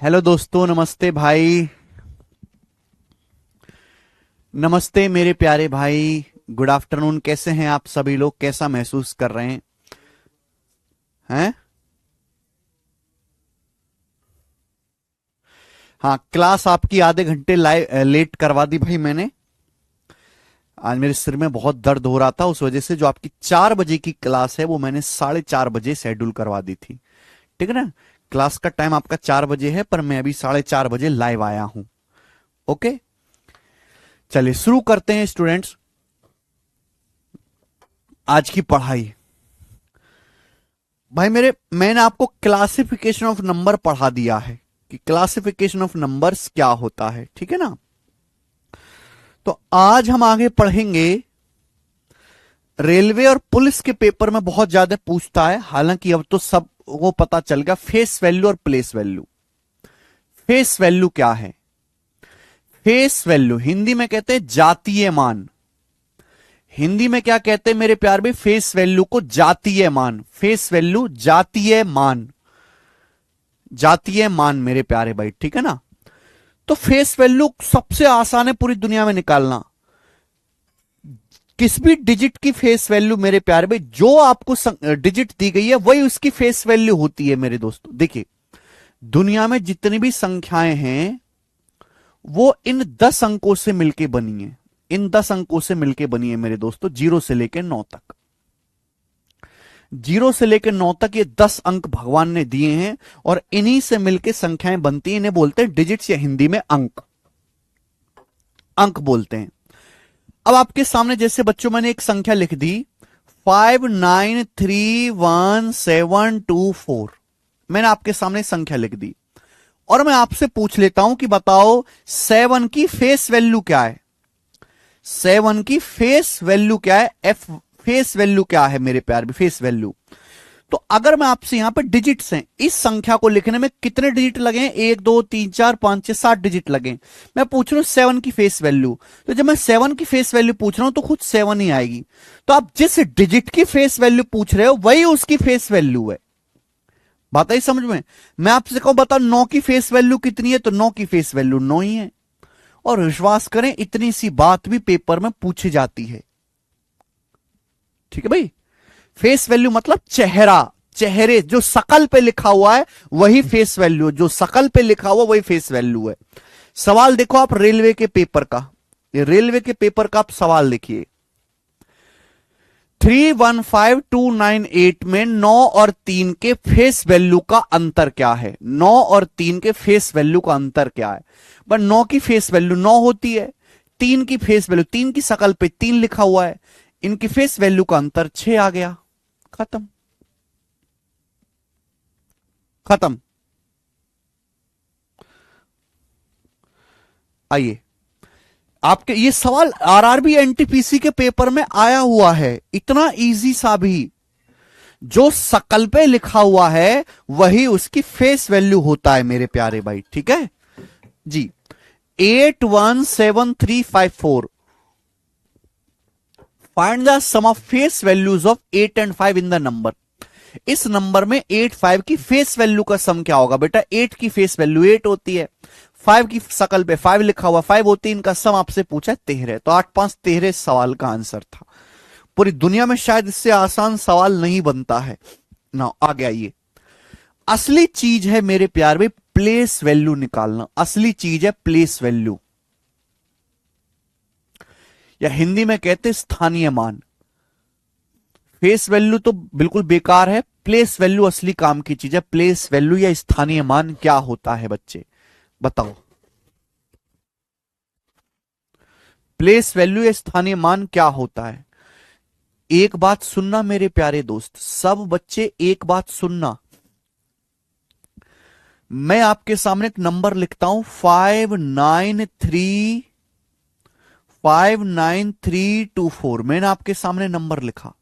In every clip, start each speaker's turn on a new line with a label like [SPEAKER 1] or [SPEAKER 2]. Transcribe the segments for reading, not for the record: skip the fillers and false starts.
[SPEAKER 1] Hello दोस्तों, नमस्ते भाई। नमस्ते मेरे प्यारे भाई। Good afternoon. कैसे हैं आप सभी लोग? कैसा महसूस कर रहे हैं? हाँ, क्लास आपकी आधे घंटे लेट करवा दी भाई मैंने। आज मेरे सिर में बहुत दर्द हो रहा था, उस वजह से जो आपकी 4 बजे की क्लास है वो मैंने 4:30 बजे शेड्यूल करवा दी थी। ठीक है ना? क्लास का टाइम आपका 4 बजे है, पर मैं अभी 4:30 बजे लाइव आया हूं। ओके, चलिए शुरू करते हैं स्टूडेंट्स आज की पढ़ाई। भाई मैंने आपको क्लासिफिकेशन ऑफ नंबर पढ़ा दिया है कि क्लासिफिकेशन ऑफ नंबर्स क्या होता है। ठीक है ना? तो आज हम आगे पढ़ेंगे। रेलवे और पुलिस के पेपर में बहुत ज्यादा पूछता है, हालांकि अब तो सब वो पता चल गया, फेस वैल्यू और प्लेस वैल्यू। फेस वैल्यू क्या है? फेस वैल्यू हिंदी में कहते हैं जातीय मान। हिंदी में क्या कहते हैं मेरे प्यार में? फेस वैल्यू को जातीय मान। फेस वैल्यू जातीय मान। जातीय मान मेरे प्यारे भाई, ठीक है ना? तो फेस वैल्यू सबसे आसान है पूरी दुनिया में निकालना। किस भी डिजिट की फेस वैल्यू मेरे प्यारे भाई, जो आपको डिजिट दी गई है वही उसकी फेस वैल्यू होती है मेरे दोस्तों। देखिए, दुनिया में जितनी भी संख्याएं हैं वो इन 10 अंकों से मिलके बनी है। इन 10 अंकों से मिलके बनी है मेरे दोस्तों, 0 से लेकर 9 तक। 0 से लेकर 9 तक ये 10 अंक भगवान ने दिए हैं और इन्हीं से मिलकर संख्याएं बनती हैं। इन्हें बोलते हैं डिजिट्स, या हिंदी में अंक। अंक बोलते हैं। अब आपके सामने जैसे बच्चों मैंने एक संख्या लिख दी, 59311724। मैंने आपके सामने संख्या लिख दी और मैं आपसे पूछ लेता हूं कि बताओ 7 की फेस वैल्यू क्या है? 7 की फेस वैल्यू क्या है? एफ फेस वैल्यू क्या है मेरे प्यार भी? Face value. तो अगर मैं आपसे यहां पे डिजिट्स हैं, इस संख्या को लिखने में कितने डिजिट लगे हैं? 1 2 3 4 5 6 7 डिजिट लगे। मैं पूछ रहा हूं 7 की फेस वैल्यू। तो जब मैं 7 की फेस वैल्यू पूछ रहा हूं तो खुद 7 ही आएगी। तो आप जिस डिजिट की फेस वैल्यू पूछ रहे हो वही उसकी फेस वैल्यू है। बात आई समझ में? मैं आपसे कहूं बताओ 9 की फेस वैल्यू कितनी है, तो 9 की फेस वैल्यू 9 ही है। और विश्वास करें, इतनी सी बात भी पेपर में पूछी जाती है। ठीक है भाई? फेस वैल्यू मतलब चेहरा, चेहरे जो शकल पे लिखा हुआ है वही फेस वैल्यू। जो शकल पे लिखा हुआ वही फेस वैल्यू है। सवाल देखो आप रेलवे के पेपर का। ये रेलवे के पेपर का आप सवाल देखिए। 315298 में 9 और 3 के फेस वैल्यू का अंतर क्या है? 9 और 3 के फेस वैल्यू का अंतर क्या है? बट 9 की फेस वैल्यू 9 होती है, 3 की फेस वैल्यू, 3 की शकल पे 3 लिखा हुआ है, इनकी फेस वैल्यू का अंतर 6 आ गया। खत्म। खत्म। आइए, आपके ये सवाल आरआरबी एनटीपीसी के पेपर में आया हुआ है, इतना इजी सा भी। जो शकल पे लिखा हुआ है वही उसकी फेस वैल्यू होता है मेरे प्यारे भाई। ठीक है जी? 817354। Find the sum of face values of 8 and 5 in the number. इस नंबर में 8 5 की फेस वैल्यू का सम क्या होगा? बेटा 8 की फेस वैल्यू 8 होती है, 5 की शकल पे 5 लिखा हुआ 5 होती है, इनका सम आपसे पूछा 13। तो 8 5 13 सवाल का आंसर था। पूरी दुनिया में शायद इससे आसान सवाल नहीं बनता है ना। आगे आइए। असली चीज है मेरे प्यार में प्लेस वैल्यू निकालना। असली चीज है प्लेस वैल्यू, या हिंदी में कहते हैं स्थानीय मान। फेस वैल्यू तो बिल्कुल बेकार है, प्लेस वैल्यू असली काम की चीज है। प्लेस वैल्यू या स्थानीय मान क्या होता है बच्चे, बताओ? प्लेस वैल्यू या स्थानीय मान क्या होता है? एक बात सुनना मेरे प्यारे दोस्त, सब बच्चे एक बात सुनना। मैं आपके सामने एक नंबर लिखता हूं, 59324। मैंने आपके सामने नंबर लिखा।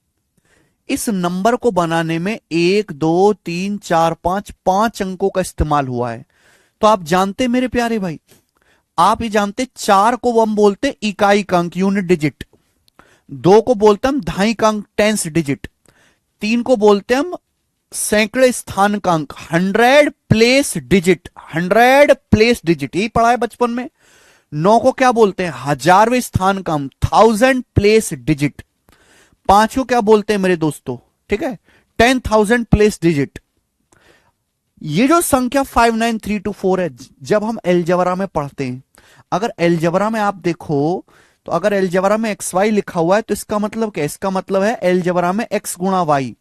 [SPEAKER 1] इस नंबर को बनाने में 1 2 3 4 5 5 अंकों का इस्तेमाल हुआ है। तो आप जानते मेरे प्यारे भाई, आप ये जानते 4 को हम बोलते इकाई का अंक, यूनिट डिजिट। 2 को बोलते हम दहाई का अंक, टेंस डिजिट। 3 को बोलते हम सैकड़े स्थान का अंक, 100 प्लेस डिजिट यही पढ़ा है बचपन में। 9 को क्या बोलते हैं, हजारवें स्थान का अंक, 1000 प्लेस डिजिट। 5 को क्या बोलते हैं मेरे दोस्तों, ठीक है, 10,000 प्लेस डिजिट। ये जो संख्या 59324 है, जब हम एलजबरा में पढ़ते हैं, अगर एलजबरा में आप देखो तो अगर एलजबरा में एक्स वाई लिखा हुआ है तो इसका मतलब क्या है, इसका मतलब है एलजबरा में एक्स गुणा वाई।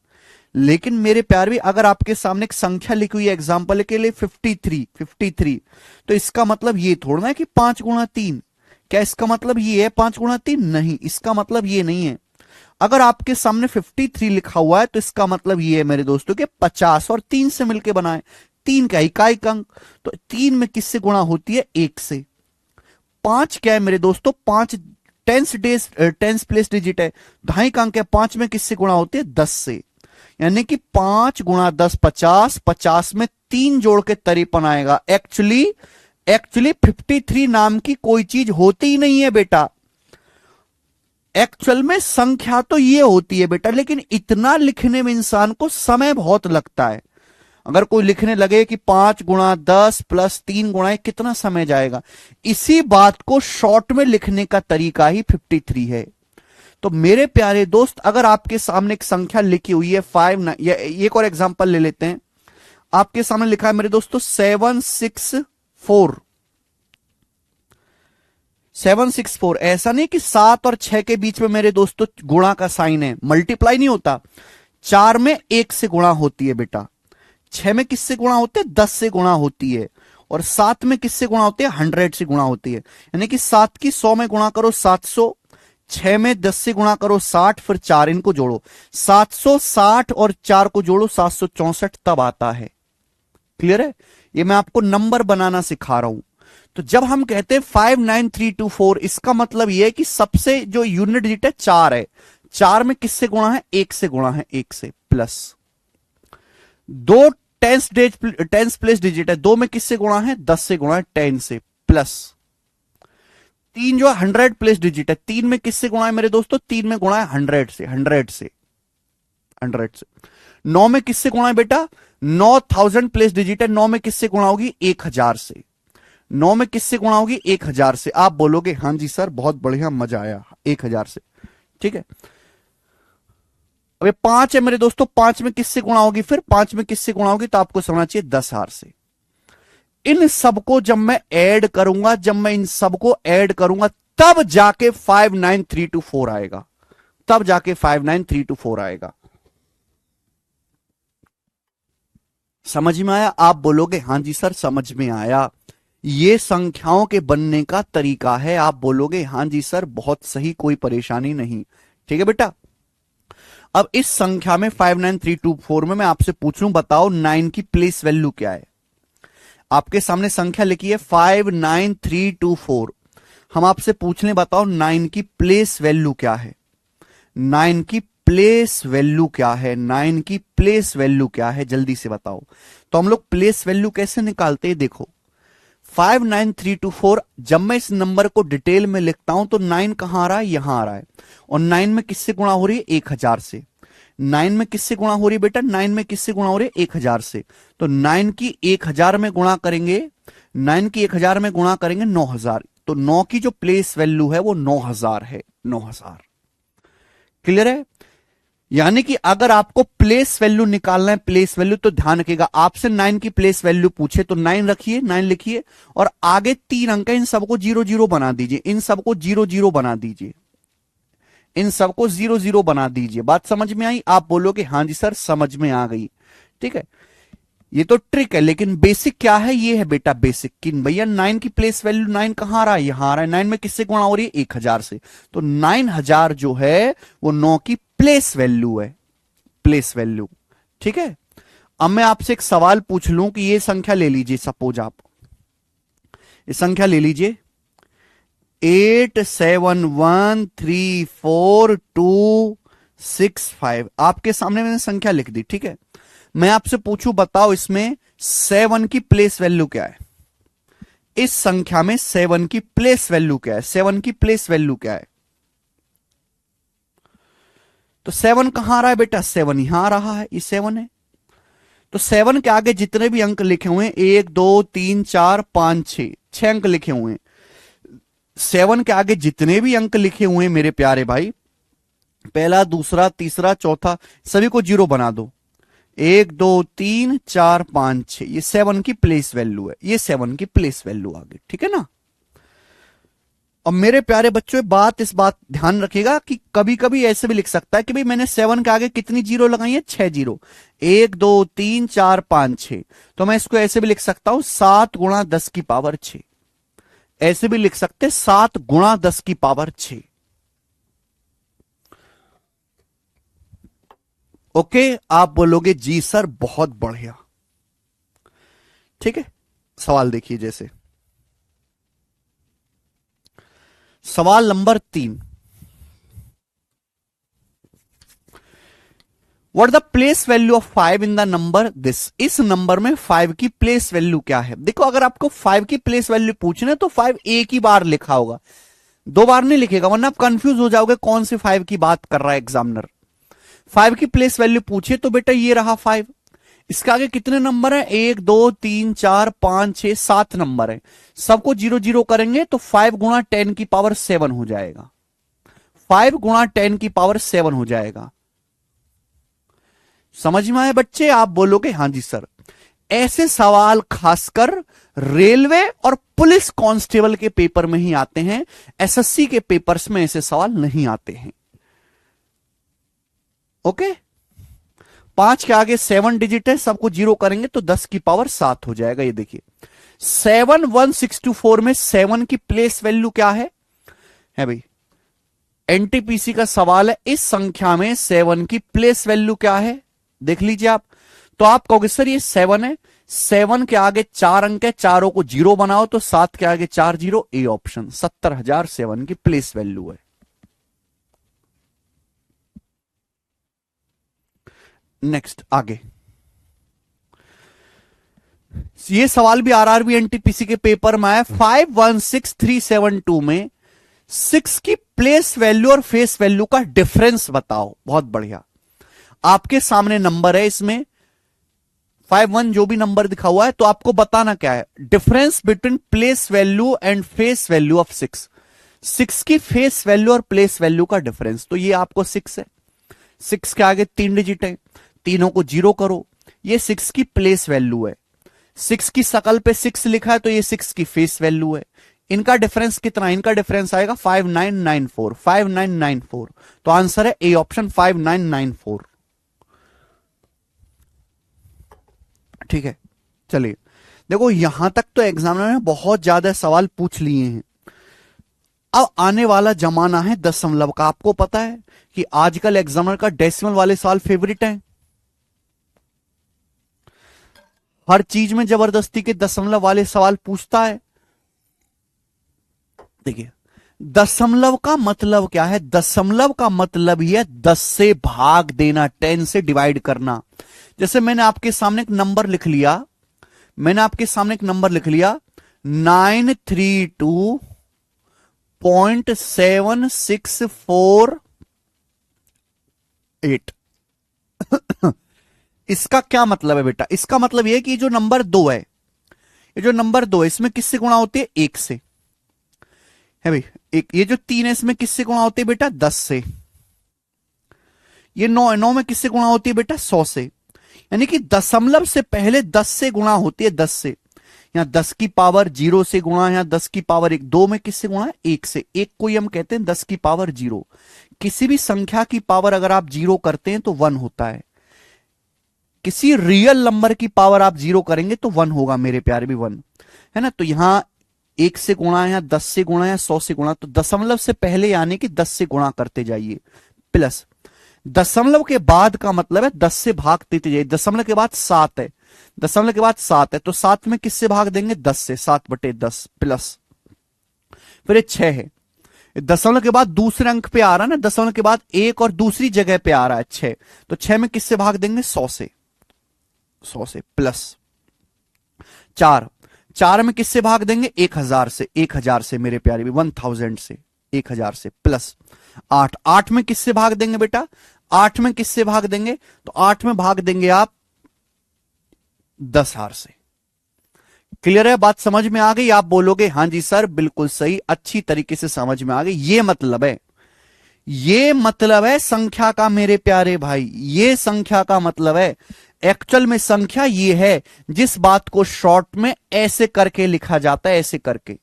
[SPEAKER 1] लेकिन मेरे प्यार भी, अगर आपके सामने एक संख्या लिखी हुई है एग्जाम्पल के लिए 53, तो इसका मतलब ये थोड़ा है कि 5 गुणा 3। क्या इसका मतलब ये है 5 गुणा 3? नहीं, इसका मतलब ये नहीं है। अगर आपके सामने 53 लिखा हुआ है तो इसका मतलब ये है मेरे दोस्तों कि 50 और 3 से मिलकर बना है। 3 का इकाई अंक, तो 3 में किससे गुणा होती है, 1 से। 5 क्या है मेरे दोस्तों, 5 टेंस प्लेस डिजिट है, ढाई का अंक है, 5 में किससे गुणा होती है, 10 से। यानी कि 5 गुणा 10 50, 50 में 3 जोड़ के 53 आएगा। एक्चुअली 53 नाम की कोई चीज होती ही नहीं है बेटा। एक्चुअल में संख्या तो ये होती है बेटा, लेकिन इतना लिखने में इंसान को समय बहुत लगता है। अगर कोई लिखने लगे कि 5 गुणा 10 प्लस 3 गुणा, कितना समय जाएगा। इसी बात को शॉर्ट में लिखने का तरीका ही 53 है। तो मेरे प्यारे दोस्त, अगर आपके सामने एक संख्या लिखी हुई है 5, या एक और एग्जांपल ले लेते हैं। आपके सामने लिखा है मेरे दोस्तों 764। ऐसा नहीं कि 7 और 6 के बीच में मेरे दोस्तों गुणा का साइन है, मल्टीप्लाई नहीं होता। 4 में 1 से गुणा होती है बेटा, 6 में किससे गुणा होते हैं, 10 से गुणा होती है, और 7 में किससे गुणा होती है, 100 से गुणा होती है। यानी कि 7 की 100 में गुणा करो 700, 6 में 10 से गुणा करो 60, फिर 4 इनको जोड़ो 760 और 4 को जोड़ो 764, तब आता है। क्लियर है? ये मैं आपको नंबर बनाना सिखा रहा हूं। तो जब हम कहते हैं 59324, इसका मतलब यह है कि सबसे जो यूनिट डिजिट है 4 है। 4 में किससे गुणा है, 1 से गुणा है, 1 से, प्लस 2 टेंस प्लेस डिजिट है, 2 में किससे गुणा है, 10 से गुणा है, 10 से, प्लस 3 जो 100 प्लेस डिजिट है, 3 में किससे गुणा है मेरे दोस्तों, 3 में गुणा है 100 से, 100 से। 9 में किससे गुणा है बेटा, 9000 प्लेस डिजिट है, 9 में किससे गुणा होगी, 1000 से। 9 में किससे गुणा होगी, 1000 से। आप बोलोगे हां जी सर बहुत बढ़िया, मजा आया, 1000 से, ठीक है। अब 5 है मेरे दोस्तों, 5 में किससे गुणा होगी, फिर 5 में किससे गुणा होगी, तो आपको समझना चाहिए 10,000 से। इन सबको जब मैं ऐड करूंगा, इन सबको ऐड करूंगा, तब जाके 59324 आएगा, तब जाके 59324 आएगा। समझ में आया? आप बोलोगे हां जी सर समझ में आया, ये संख्याओं के बनने का तरीका है। आप बोलोगे हां जी सर बहुत सही, कोई परेशानी नहीं, ठीक है बेटा। अब इस संख्या में 59324 में मैं आपसे पूछ लूं, बताओ 9 की प्लेस वैल्यू क्या है। आपके सामने संख्या लिखी है 59324, हम आपसे पूछ लें बताओ 9 की प्लेस वैल्यू क्या है। 9 की प्लेस वैल्यू क्या है, 9 की प्लेस वैल्यू क्या है, जल्दी से बताओ। तो हम लोग प्लेस वैल्यू कैसे निकालते हैं, देखो 59324, जब मैं इस नंबर को डिटेल में लिखता हूं तो 9 कहां आ रहा है, यहां आ रहा है, और 9 में किससे गुणा हो रही है, 1000 से। 9 में किससे गुणा हो रही है बेटा, 9 में किससे गुणा हो रही है, 1000 से। तो 9 की 1000 में गुणा करेंगे, 9 की 1000 में गुणा करेंगे 9000, तो 9 की जो प्लेस वैल्यू है वो 9000 है, 9000। क्लियर है? यानी कि अगर आपको प्लेस वैल्यू निकालना है, प्लेस वैल्यू, तो ध्यान रखिएगा, आपसे 9 की प्लेस वैल्यू पूछे तो 9 रखिए, 9 लिखिए, और आगे 3 अंक है, इन सबको 00 बना दीजिए, इन सबको 00 बना दीजिए, इन सबको 00 बना दीजिए। बात समझ में आई? आप बोलोगे हां जी सर समझ में आ गई, ठीक है। ये तो ट्रिक है, लेकिन बेसिक क्या है, ये है बेटा बेसिक, कि भैया 9 की प्लेस वैल्यू 9 कहां आ रहा है, यहां आ रहा है। 9 में किससे गुणा हो रही है, 1000 से, तो 9000 जो है वो 9 की प्लेस वैल्यू है, प्लेस वैल्यू, ठीक है। अब मैं आपसे एक सवाल पूछ लूं कि ये संख्या ले लीजिए, सपोज आप ये संख्या ले लीजिए 87134265, आपके सामने मैंने संख्या लिख दी, ठीक है। मैं आपसे पूछूं बताओ इसमें 7 की प्लेस वैल्यू क्या है, इस संख्या में 7 की प्लेस वैल्यू क्या है, 7 की प्लेस वैल्यू क्या है। तो 7 कहां आ रहा है बेटा, 7 यहां आ रहा है, ये 7 है। तो 7 के आगे जितने भी अंक लिखे हुए हैं, 1 2 3 4 5 6, 6 अंक लिखे हुए हैं। 7 के आगे जितने भी अंक लिखे हुए हैं मेरे प्यारे भाई, पहला दूसरा तीसरा चौथा, सभी को 0 बना दो। 1 2 3 4 5 6, ये 7 की प्लेस वैल्यू है, ये 7 की प्लेस वैल्यू आ गई, ठीक है ना। अब मेरे प्यारे बच्चों, इस बात ध्यान रखिएगा कि कभी कभी ऐसे भी लिख सकता है कि भाई मैंने 7 के आगे कितनी 0 लगाई है, 6 0, 1 2 3 4 5 6, तो मैं इसको ऐसे भी लिख सकता हूं 7 गुणा 10 की पावर 6, ऐसे भी लिख सकते 7 गुणा 10 की पावर 6। ओके, आप बोलोगे जी सर बहुत बढ़िया, ठीक है। सवाल देखिए, जैसे सवाल number 3, what the place value of 5 in the number this, इस नंबर में 5 की प्लेस वैल्यू क्या है। देखो, अगर आपको 5 की प्लेस वैल्यू पूछना है तो 5 एक ही बार लिखा होगा, 2 बार नहीं लिखेगा, वरना आप कंफ्यूज हो जाओगे कौन से 5 की बात कर रहा है एग्जामिनर। 5 की प्लेस वैल्यू पूछे तो बेटा ये रहा 5, इसके आगे कितने नंबर है, 1 2 3 4 5 6 7 नंबर है, सबको 0 0 करेंगे तो 5 गुणा 10 की पावर 7 हो जाएगा, 5 गुणा 10 की पावर 7 हो जाएगा। समझ में आए बच्चे, आप बोलोगे हां जी सर। ऐसे सवाल खासकर रेलवे और पुलिस कांस्टेबल के पेपर में ही आते हैं, एसएससी के पेपर्स में ऐसे सवाल नहीं आते हैं। ओके, 5 के आगे 7 डिजिट है, सबको 0 करेंगे तो 10 की पावर 7 हो जाएगा। ये देखिए 71624 में 7 की प्लेस वैल्यू क्या है भाई, एनटीपीसी का सवाल है, इस संख्या में 7 की प्लेस वैल्यू क्या है, देख लीजिए आप। तो आप कहोगे सर ये 7 है, 7 के आगे 4 अंक है, चारों को 0 बनाओ तो 7 के आगे 4 0, ए ऑप्शन 70,000 7 की प्लेस वैल्यू है। नेक्स्ट आगे, ये सवाल भी आरआरबी एनटीपीसी के पेपर में आया, 516372 में 6 की प्लेस वैल्यू और फेस वैल्यू का डिफरेंस बताओ। बहुत बढ़िया, आपके सामने नंबर है, इसमें 51 जो भी नंबर दिखा हुआ है, तो आपको बताना क्या है, difference between place value and face value of 6, 6 की फेस वैल्यू और प्लेस वैल्यू का डिफरेंस। तो ये आपको 6 है, 6 के आगे 3 डिजिट है, तीनों को 0 करो, ये 6 की प्लेस वैल्यू है। 6 की शकल पे 6 लिखा है तो ये 6 की फेस वैल्यू है। इनका डिफरेंस कितना, इनका डिफरेंस आएगा 5994, 5994, तो आंसर है ए ऑप्शन 5994। ठीक है, चलिए देखो, यहां तक तो एग्जामिनर ने बहुत ज्यादा सवाल पूछ लिए हैं। अब आने वाला जमाना है दशमलव का। आपको पता है कि आजकल एग्जामिनर का डेसिमल वाले सवाल फेवरेट है, हर चीज में जबरदस्ती के दशमलव वाले सवाल पूछता है। देखिए, दशमलव का मतलब क्या है, दशमलव का मतलब ही है 10 से भाग देना, 10 से डिवाइड करना। जैसे मैंने आपके सामने एक नंबर लिख लिया, 932.7648 इसका क्या मतलब है बेटा, इसका मतलब यह कि जो नंबर 2 है, ये जो नंबर 2 है इसमें किससे गुणा होती है, 1 से है भाई। एक ये जो 3 है इसमें किससे गुणा होती है बेटा, 10 से। ये 9 है, 9 में किससे गुणा होती है बेटा, 100 से। यानी कि दशमलव से पहले 10 से गुणा होती है, 10 से। यहां 10 की पावर 0 से गुणा, यहां 10 की पावर 1, 2 में किससे गुणा है, 1 से। 1 को ही हम कहते हैं 10 की पावर 0। किसी भी संख्या की पावर अगर आप 0 करते हैं तो 1 होता है, किसी रियल नंबर की पावर आप 0 करेंगे तो 1 होगा मेरे प्यारे भी, 1 है ना। तो यहां 1 से गुणा है, 10 से गुणा है, 100 से गुणा, तो दशमलव से पहले यानी कि 10 से गुणा करते जाइए, प्लस दशमलव के बाद का मतलब है 10 से भाग देते जाइए। दशमलव के बाद 7 है, दशमलव के बाद 7 है तो 7 में किससे भाग देंगे, 10 से, 7/10 प्लस, फिर ये 6 है, दशमलव के बाद दूसरे अंक पे आ रहा है ना, दशमलव के बाद 1 और दूसरी जगह पे आ रहा है 6, तो 6 में किससे भाग देंगे, 100 से, 100 से प्लस 4, 4 में किससे भाग देंगे, 1000 से, 1000 से मेरे प्यारे भी, 1000 से, 1000 से प्लस 8, 8 में किससे भाग देंगे बेटा, 8 में किससे भाग देंगे, तो 8 में भाग देंगे आप 10,000 से। क्लियर है बात, समझ में आ गई? आप बोलोगे हां जी सर बिल्कुल सही, अच्छी तरीके से समझ में आ गई। ये मतलब है, ये मतलब है संख्या का मेरे प्यारे भाई, ये संख्या का मतलब है। एक्चुअल में संख्या ये है जिस बात को शॉर्ट में ऐसे करके लिखा जाता है, ऐसे करके,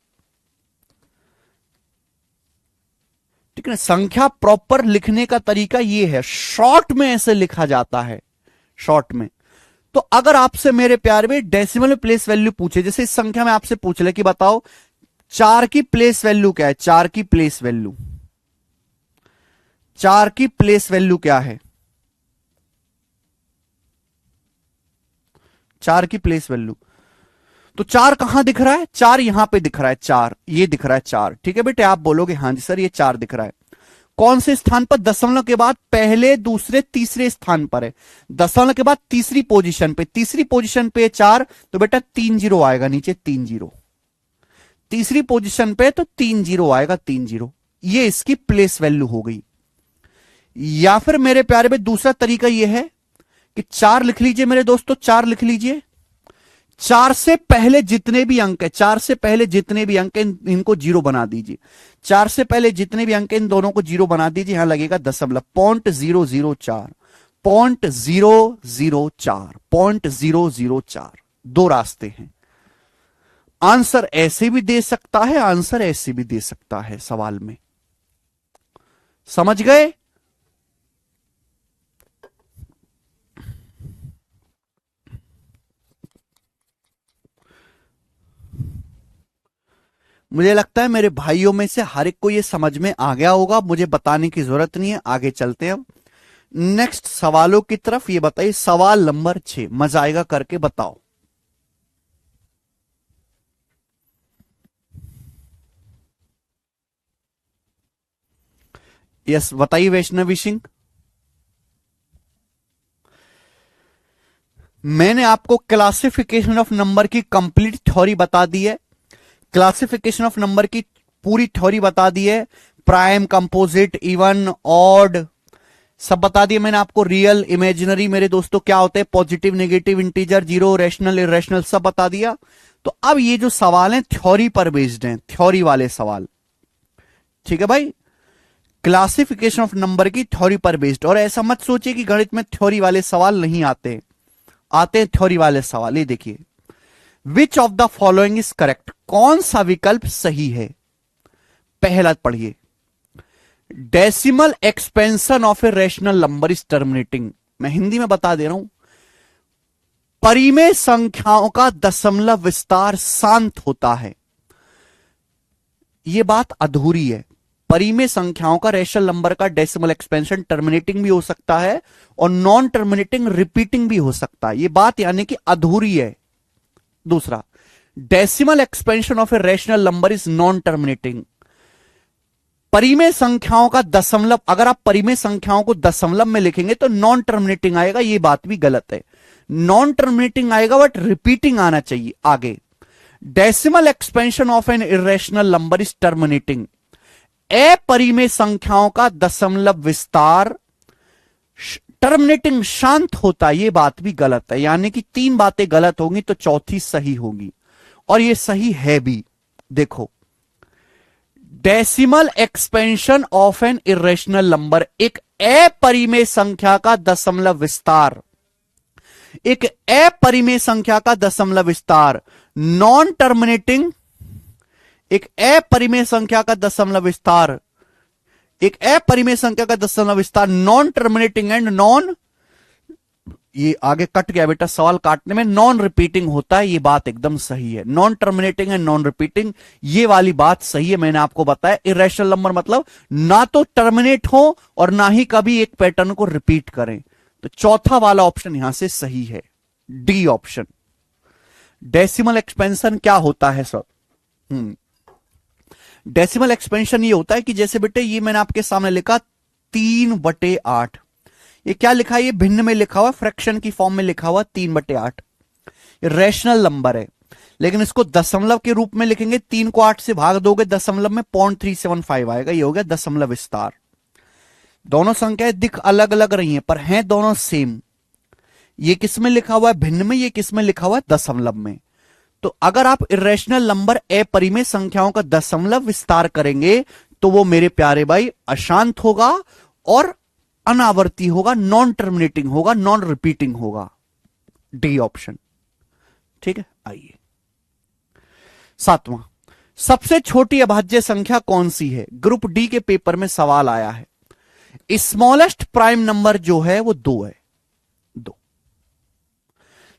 [SPEAKER 1] ठीक है। संख्या प्रॉपर लिखने का तरीका ये है, शॉर्ट में ऐसे लिखा जाता है, शॉर्ट में। तो अगर आपसे मेरे प्यारे में डेसिमल में प्लेस वैल्यू पूछे, जैसे इस संख्या में आपसे पूछ ले कि बताओ 4 की प्लेस वैल्यू क्या है, 4 की प्लेस वैल्यू, 4 की प्लेस वैल्यू क्या है, 4 की प्लेस वैल्यू। तो 4 कहां दिख रहा है, 4 यहां पे दिख रहा है, 4 ये दिख रहा है 4, ठीक है बेटे। आप बोलोगे हां जी सर ये 4 दिख रहा है। कौन से स्थान पर? दशमलव के बाद पहले, दूसरे, तीसरे स्थान पर है। दशमलव के बाद तीसरी पोजीशन पे, तीसरी पोजीशन पे 4, तो बेटा 3 जीरो आएगा नीचे, 3 जीरो। तीसरी पोजीशन पे तो 3 जीरो आएगा, 3 जीरो। ये इसकी प्लेस वैल्यू हो गई। या फिर मेरे प्यारे में दूसरा तरीका यह है कि 4 लिख लीजिए मेरे दोस्तों, 4 लिख लीजिए। 4 से पहले जितने भी अंक है, 4 से पहले जितने भी अंक है इनको जीरो बना दीजिए। 4 से पहले जितने भी अंक है इन दोनों को जीरो बना दीजिए। यहां लगेगा दशमलव, 0.004, 0.004, 0.004। दो रास्ते हैं। आंसर ऐसे भी दे सकता है, आंसर ऐसे भी दे सकता है सवाल में। समझ गए? मुझे लगता है मेरे भाइयों में से हर एक को यह समझ में आ गया होगा, मुझे बताने की जरूरत नहीं है। आगे चलते हैं अब नेक्स्ट सवालों की तरफ। ये बताइए सवाल नंबर 6, मजा आएगा करके बताओ। यस बताइए वैष्णवी सिंह। मैंने आपको क्लासिफिकेशन ऑफ नंबर की कंप्लीट थ्योरी बता दी है, क्लासिफिकेशन ऑफ नंबर की पूरी थ्योरी बता दी है। प्राइम, कंपोजिट, इवन, ऑड सब बता दिए मैंने आपको। रियल, इमेजिनरी मेरे दोस्तों क्या होते हैं, positive, negative, integer, zero, rational, irrational सब बता दिया। तो अब ये जो सवाल हैं थ्योरी पर बेस्ड हैं, थ्योरी वाले सवाल, ठीक है भाई। क्लासिफिकेशन ऑफ नंबर की थ्योरी पर बेस्ड। और ऐसा मत सोचिए कि गणित में थ्योरी वाले सवाल नहीं आते, आते हैं थ्योरी वाले सवाल। ये देखिए, which of the following is correct, कौन सा विकल्प सही है। पहला पढ़िए, decimal expansion of a rational number is terminating. मैं हिंदी में बता दे रहा हूं, परिमेय संख्याओं का दशमलव विस्तार शांत होता है। यह बात अधूरी है। परिमेय संख्याओं का रेशनल नंबर का डेसिमल एक्सपेंशन टर्मिनेटिंग भी हो सकता है और नॉन टर्मिनेटिंग रिपीटिंग भी हो सकता है। यह बात यानी कि अधूरी है। दूसरा, decimal expansion of a rational number is non terminating. परिमेय संख्याओं का दशमलव, अगर आप परिमेय संख्याओं को दशमलव में लिखेंगे तो नॉन टर्मिनेटिंग आएगा, यह बात भी गलत है। नॉन टर्मिनेटिंग आएगा बट रिपीटिंग आना चाहिए आगे। Decimal expansion of an irrational number is terminating. अपरिमेय संख्याओं का दशमलव विस्तार टर्मिनेटिंग शांत होता, यह बात भी गलत है। यानी कि 3 बातें गलत होंगी तो चौथी सही होगी, और यह सही है भी। देखो, decimal expansion of an irrational number, एक अपरिमेय संख्या का दशमलव विस्तार, एक अपरिमेय संख्या का दशमलव विस्तार नॉन टर्मिनेटिंग, एक अपरिमेय संख्या का दशमलव विस्तार, एक अपरिमेय संख्या का दशमलव विस्तार नॉन टर्मिनेटिंग एंड नॉन, ये आगे कट गया बेटा सवाल काटने में, नॉन रिपीटिंग होता है। ये बात एकदम सही है, non terminating and non repeating, ये वाली बात सही है। मैंने आपको बताया इरेशनल नंबर मतलब ना तो टर्मिनेट हो और ना ही कभी एक पैटर्न को रिपीट करें। तो चौथा वाला ऑप्शन यहां से सही है, डी ऑप्शन। डेसिमल एक्सपेंशन क्या होता है सर? डेसिमल एक्सपेंशन ये होता है कि जैसे बेटे ये मैंने आपके सामने लिखा 3/8, ये क्या लिखा है, ये भिन्न में लिखा हुआ, फ्रैक्शन की फॉर्म में लिखा हुआ 3/8। ये रैशनल नंबर है, लेकिन इसको दशमलव के रूप में लिखेंगे। 3 को 8 से भाग दोगे दशमलव में 0.375 आएगा, ये हो गया दशमलव विस्तार। दोनों संख्याएं दिख अलग अलग रही हैं पर हैं दोनों सेम। ये किस में लिखा हुआ है भिन्न में, ये किस में लिखा हुआ है दशमलव में। तो अगर आप इरेशनल नंबर अपरिमेय संख्याओं का दशमलव विस्तार करेंगे तो वो मेरे प्यारे भाई अशांत होगा और अनावर्ती होगा, नॉन टर्मिनेटिंग होगा, नॉन रिपीटिंग होगा। D option. ठीक है, आइए 7वां, सबसे छोटी अभाज्य संख्या कौन सी है? ग्रुप डी के पेपर में सवाल आया है। स्मॉलेस्ट प्राइम नंबर जो है वो 2 है। 2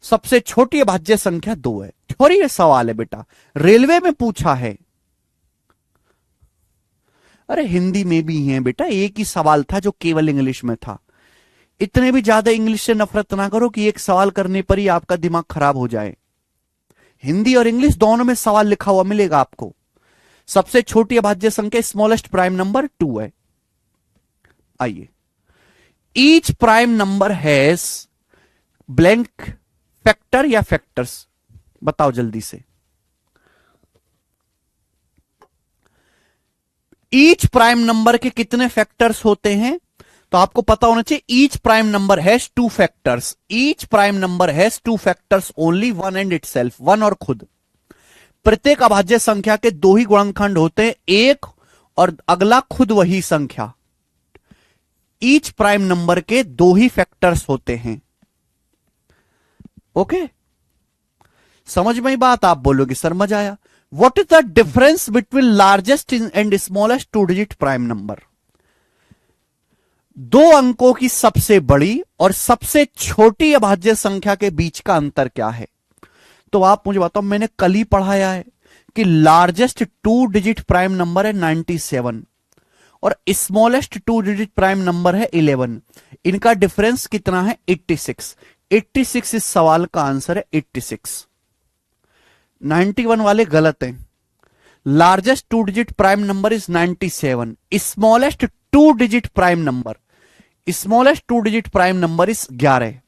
[SPEAKER 1] सबसे छोटी अभाज्य संख्या 2 है। थ्योरी में सवाल है बेटा, रेलवे में पूछा है। अरे हिंदी में भी है बेटा, एक ही सवाल था जो केवल इंग्लिश में था। इतने भी ज्यादा इंग्लिश से नफरत ना करो कि एक सवाल करने पर ही आपका दिमाग खराब हो जाए। हिंदी और इंग्लिश दोनों में सवाल लिखा हुआ मिलेगा आपको। सबसे छोटी अभाज्य संख्या स्मॉलेस्ट प्राइम नंबर 2 है। आइए, each prime number has blank factor या फैक्टर्स, बताओ जल्दी से। ईच प्राइम नंबर के कितने फैक्टर्स होते हैं? तो आपको पता होना चाहिए each prime number has 2 factors. Each prime number has 2 factors only, one and itself, one और खुद। प्रत्येक अभाज्य संख्या के 2 ही गुणनखंड होते हैं, एक और अगला खुद वही संख्या। ईच प्राइम नंबर के 2 ही फैक्टर्स होते हैं। ओके, समझ में बात? आप बोलोगे सर मजा आया। What is the difference between largest and smallest 2 digit prime number? 2 अंकों की सबसे बड़ी और सबसे छोटी अभाज्य संख्या के बीच का अंतर क्या है? तो आप मुझे बताओ, मैंने कल ही पढ़ाया है कि लार्जेस्ट 2 डिजिट प्राइम नंबर है 97 और स्मॉलेस्ट 2 डिजिट प्राइम नंबर है 11। इनका डिफरेंस कितना है? 86। 86 इस सवाल का आंसर है 86। 91 वाले गलत हैं। Largest 2 digit prime number is 97। Smallest 2 digit prime number, smallest 2 digit prime number is 11।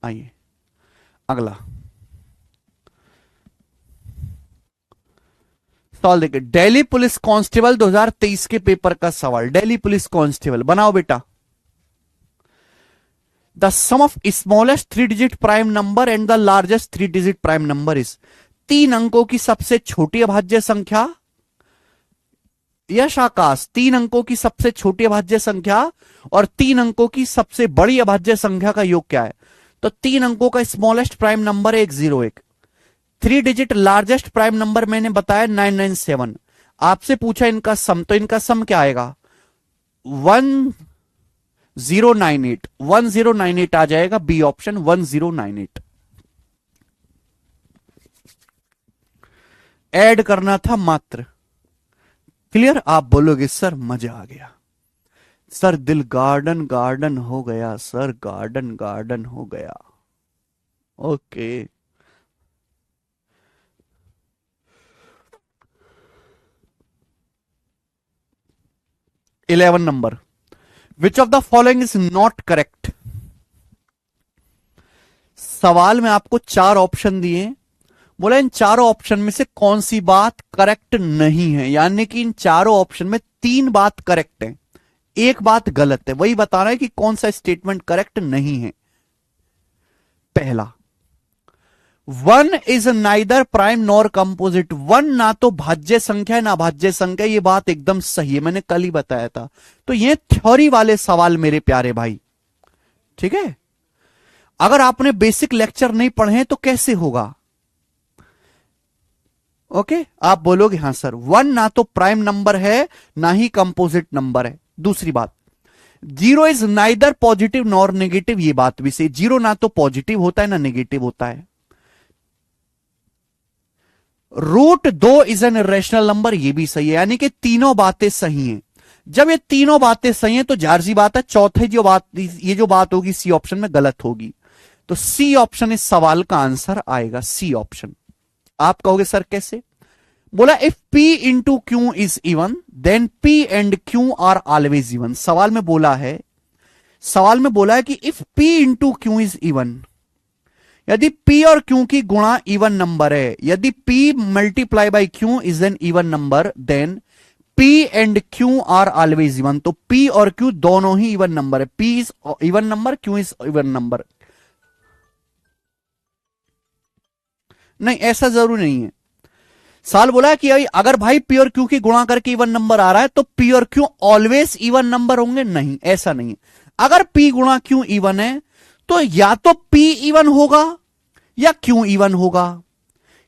[SPEAKER 1] आइए अगला सवाल देखिए, दिल्ली पुलिस कांस्टेबल 2023 के पेपर का सवाल। दिल्ली पुलिस कांस्टेबल बनाओ बेटा। The sum of smallest 3 digit prime number and the largest 3 digit prime number is. 3 अंकों की सबसे छोटी अभाज्य संख्या, यश आकाश, 3 अंकों की सबसे छोटी अभाज्य संख्या और 3 अंकों की सबसे बड़ी अभाज्य संख्या का योग क्या है? तो 3 अंकों का स्मॉलेस्ट प्राइम नंबर है 101। 3 डिजिट लार्जेस्ट प्राइम नंबर मैंने बताया 997। आपसे पूछा इनका सम, तो इनका सम क्या आएगा? 1098। 1098 आ जाएगा, बी ऑप्शन 1098। ऐड करना था मात्र। क्लियर? आप बोलोगे सर मजा आ गया, सर दिल गार्डन गार्डन हो गया, सर गार्डन गार्डन हो गया। Okay, eleven number, which of the following is not correct? सवाल में आपको 4 ऑप्शन दिए, बोला इन चारों ऑप्शन में से कौन सी बात करेक्ट नहीं है, यानी कि इन चारों ऑप्शन में 3 बात करेक्ट है, 1 बात गलत है। वही बताना है कि कौन सा स्टेटमेंट करेक्ट नहीं है। पहला, 1 is neither prime nor composite. 1 ना तो भाज्य संख्या है ना भाज्य संख्या, ये बात एकदम सही है, मैंने कल ही बताया था। तो ये थ्योरी वाले सवाल मेरे प्यारे भाई, ठीक है। अगर आपने बेसिक लेक्चर नहीं पढ़े हैं तो कैसे होगा? ओके, आप बोलोगे हाँ सर, 1 ना तो प्राइम नंबर है ना ही कंपोजिट नंबर है। दूसरी बात, 0 is neither positive nor negative, ये बात भी सही। 0 ना तो पॉजिटिव होता है ना नेगेटिव होता है। √2 इज एन इरेशनल नंबर, ये भी सही है। यानी कि तीनों बातें सही हैं। जब ये तीनों बातें सही हैं तो जाहिर सी बात है चौथे ये जो बात होगी सी ऑप्शन में गलत होगी। तो सी ऑप्शन इस सवाल का आंसर आएगा, सी ऑप्शन। आप कहोगे सर कैसे? बोला if P into Q is even then P and Q are always even. सवाल में बोला है कि if P into Q is even, यदि P और Q की गुणा इवन नंबर है, यदि P multiply by Q is an even number, then P and Q are always even, तो P और Q दोनों ही इवन नंबर है। P is even number, Q is even number. नहीं, ऐसा जरूरी नहीं है। सवाल बोला है कि अगर भाई P और Q की गुणा करके इवन नंबर आ रहा है तो P और Q ऑलवेज इवन नंबर होंगे, नहीं, ऐसा नहीं है। अगर P गुणा Q इवन है तो या तो P इवन होगा या Q इवन होगा,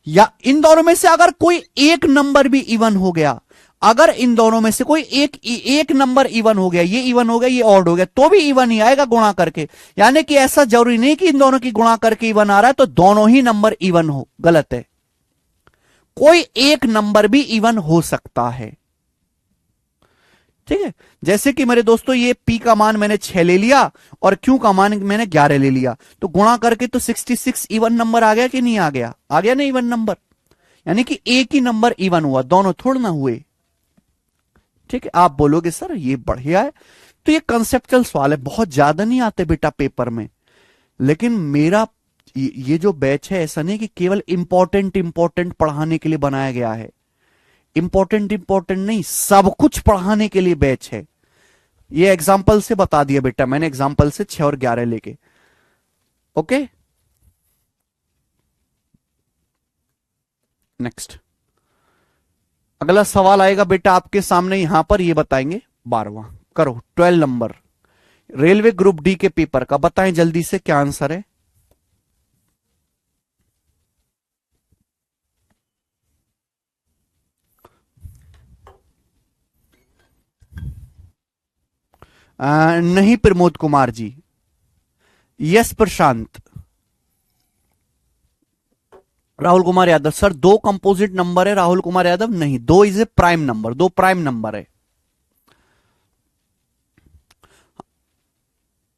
[SPEAKER 1] या इन दोनों में से अगर कोई एक नंबर भी इवन हो गया, अगर इन दोनों में से कोई एक नंबर इवन हो गया, ये इवन हो गया, ये ऑड हो गया, तो भी इवन ही आएगा गुणा करके। यानी कि ऐसा जरूरी नहीं कि इन दोनों की गुणा करके इवन आ रहा है तो दोनों ही नंबर इवन हो, गलत है। कोई एक नंबर भी इवन हो सकता है, ठीक है। जैसे कि मेरे दोस्तों ये P का मान मैंने 6 ले लिया और Q का मान मैंने 11 ले लिया, तो गुणा करके तो 66 इवन नंबर आ गया कि नहीं आ गया? आ गया ना इवन नंबर। यानी कि एक ही नंबर इवन हुआ, दोनों थोड़ा ना हुए, ठीक है। आप बोलोगे सर ये बढ़िया है, तो ये कंसेप्चुअल सवाल है, बहुत ज्यादा नहीं आते बेटा पेपर में। लेकिन मेरा ये जो बैच है ऐसा नहीं कि केवल इंपॉर्टेंट पढ़ाने के लिए बनाया गया है। इंपॉर्टेंट नहीं, सब कुछ पढ़ाने के लिए बैच है। ये एग्जाम्पल से बता दिया बेटा मैंने, एग्जाम्पल से 6 और 11 लेके। ओके, नेक्स्ट अगला सवाल आएगा बेटा आपके सामने, यहां पर ये बताएंगे 12वां। करो 12 नंबर रेलवे ग्रुप डी के पेपर का, बताएं जल्दी से क्या आंसर है। नहीं प्रमोद कुमार जी, यस प्रशांत। राहुल कुमार यादव सर, दो कंपोजिट नंबर है। राहुल कुमार यादव नहीं, दो इज ए प्राइम नंबर, दो प्राइम नंबर है।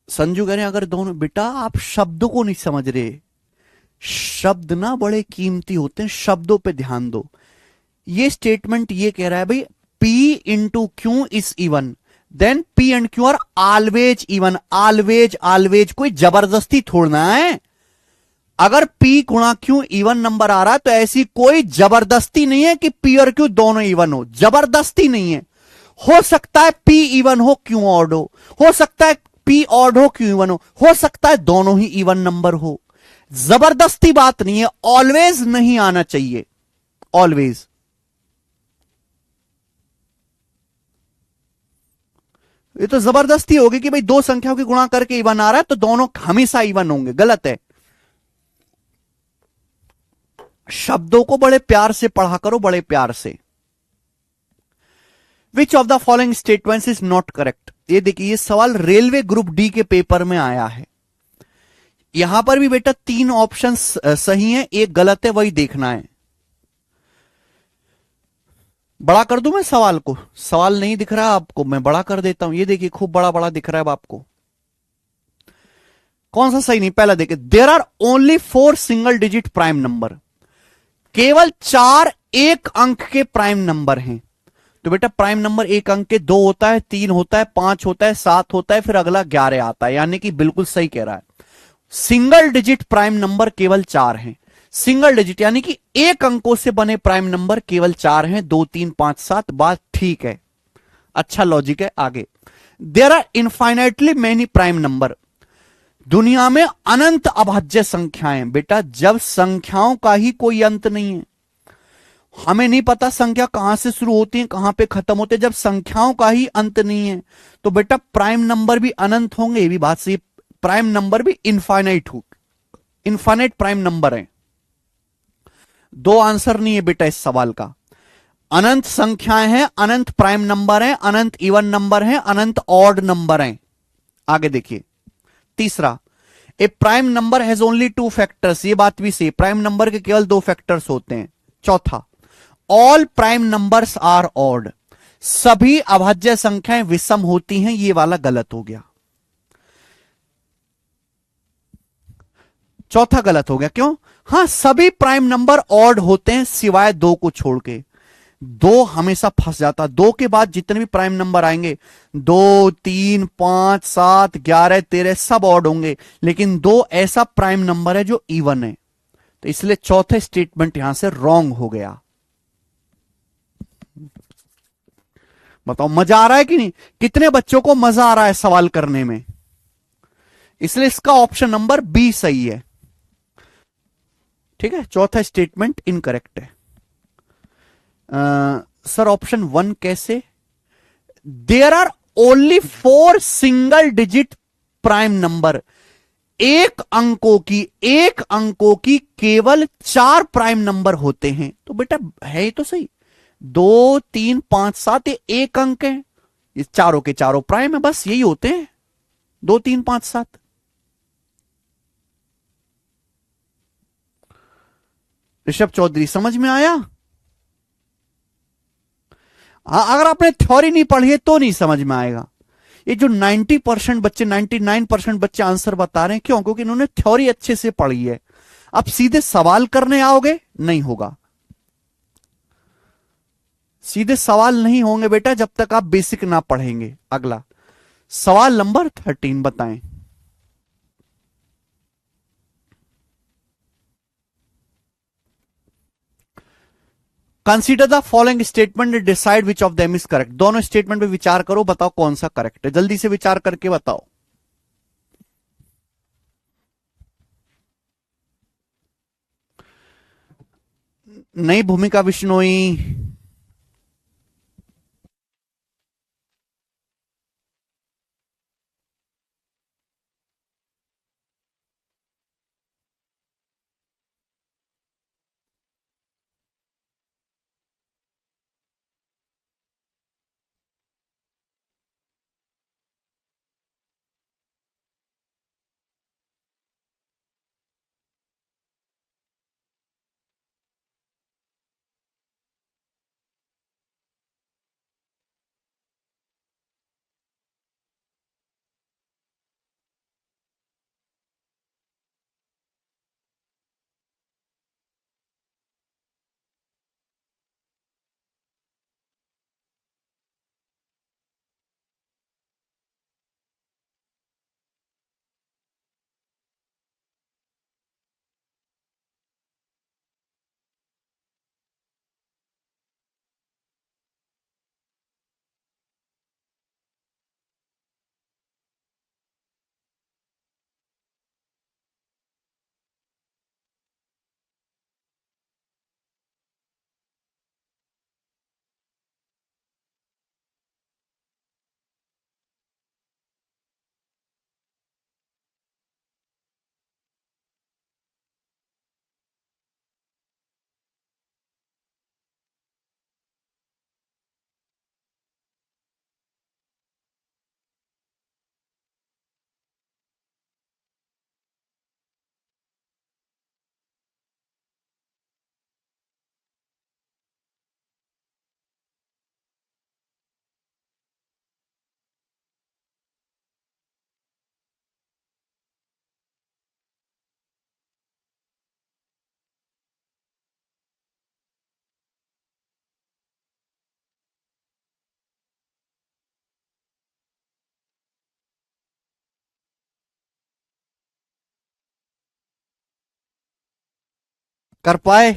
[SPEAKER 1] संजू कह रहे हैं अगर दोनों, बेटा आप शब्दों को नहीं समझ रहे, शब्द ना बड़े कीमती होते हैं, शब्दों पे ध्यान दो। ये स्टेटमेंट ये कह रहा है भाई P into Q is even, then P and Q are always even. Always कोई जबरदस्ती थोड़ना है। अगर P गुणा Q इवन नंबर आ रहा है तो ऐसी कोई जबरदस्ती नहीं है कि P और Q दोनों इवन हो, जबरदस्ती नहीं है। हो सकता है P इवन हो Q ऑड हो सकता है P ऑड हो Q इवन हो सकता है दोनों ही इवन नंबर हो। जबरदस्ती बात नहीं है, ऑलवेज नहीं आना चाहिए, ऑलवेज। ये तो जबरदस्ती होगी कि भाई दो संख्याओं की गुणा करके इवन आ रहा है तो दोनों हमेशा इवन होंगे, गलत है। शब्दों को बड़े प्यार से पढ़ा करो, बड़े प्यार से। Which of the following statements is not correct. ये देखिए ये सवाल रेलवे ग्रुप डी के पेपर में आया है। यहां पर भी बेटा 3 ऑप्शंस सही हैं, एक गलत है, वही देखना है। बड़ा कर दूं मैं सवाल को? सवाल नहीं दिख रहा आपको, मैं बड़ा कर देता हूं। ये देखिए खूब बड़ा बड़ा दिख रहा है आपको। कौन सा सही नहीं? पहला देखिए, there are only 4 single digit prime number. केवल 4 एक अंक के प्राइम नंबर हैं। तो बेटा प्राइम नंबर एक अंक के 2 होता है, 3 होता है, 5 होता है, 7 होता है, फिर अगला 11 आता है। यानी कि बिल्कुल सही कह रहा है। सिंगल डिजिट प्राइम नंबर केवल 4 हैं। सिंगल डिजिट यानी कि एक अंकों से बने प्राइम नंबर केवल 4 हैं, 2, 3, 5, 7। बात ठीक है, अच्छा लॉजिक है। आगे, there are infinitely many prime number. दुनिया में अनंत अभाज्य संख्याएं। बेटा जब संख्याओं का ही कोई अंत नहीं है, हमें नहीं पता संख्या कहां से शुरू होती है कहां पे खत्म होते हैं, जब संख्याओं का ही अंत नहीं है तो बेटा प्राइम नंबर भी अनंत होंगे। ये भी बात सही, प्राइम नंबर भी इनफाइनाइट हो, इनफाइनाइट प्राइम नंबर है। दो आंसर नहीं है बेटा इस सवाल का। अनंत संख्याएं हैं, अनंत प्राइम नंबर हैं, अनंत इवन नंबर हैं, अनंत ऑड नंबर हैं। आगे देखिए तीसरा, a prime number has only 2 factors. ये बात भी सही, प्राइम नंबर के केवल 2 फैक्टर्स होते हैं। चौथा, all prime numbers are odd. सभी अभाज्य संख्याएं विषम होती हैं। ये वाला गलत हो गया, चौथा गलत हो गया। क्यों? हां सभी प्राइम नंबर ऑड होते हैं सिवाय 2 को छोड़ के। 2 हमेशा फंस जाता। 2 के बाद जितने भी प्राइम नंबर आएंगे 2, 3, 5, 7, 11, 13 सब ऑड होंगे, लेकिन 2 ऐसा प्राइम नंबर है जो इवन है। तो इसलिए चौथे स्टेटमेंट यहां से रॉन्ग हो गया। बताओ मजा आ रहा है कि नहीं? कितने बच्चों को मजा आ रहा है सवाल करने में? इसलिए इसका ऑप्शन नंबर बी सही है। ठीक है, चौथा स्टेटमेंट इनकरेक्ट है। सर ऑप्शन वन कैसे? There are only 4 single digit prime number. एक अंकों की केवल 4 प्राइम नंबर होते हैं। तो बेटा है ही तो सही, 2 3 5 7 ये एक अंक है, ये चारों के चारों प्राइम है, बस यही होते हैं 2 3 5 7। ऋषभ चौधरी समझ में आया? हाँ, अगर आपने थ्योरी नहीं पढ़ी है तो नहीं समझ में आएगा। ये जो 90% बच्चे 99% बच्चे आंसर बता रहे हैं, क्यों? क्योंकि इन्होंने थ्योरी अच्छे से पढ़ी है। अब सीधे सवाल करने आओगे, नहीं होगा। सीधे सवाल नहीं होंगे बेटा जब तक आप बेसिक ना पढ़ेंगे। अगला सवाल नंबर 13 बताएं। Consider the following statement and decide which of them is correct. दोनों स्टेटमेंट पे विचार करो, बताओ कौन सा करेक्ट है। जल्दी से विचार करके बताओ। नई भूमिका बिश्नोई। कर पाए?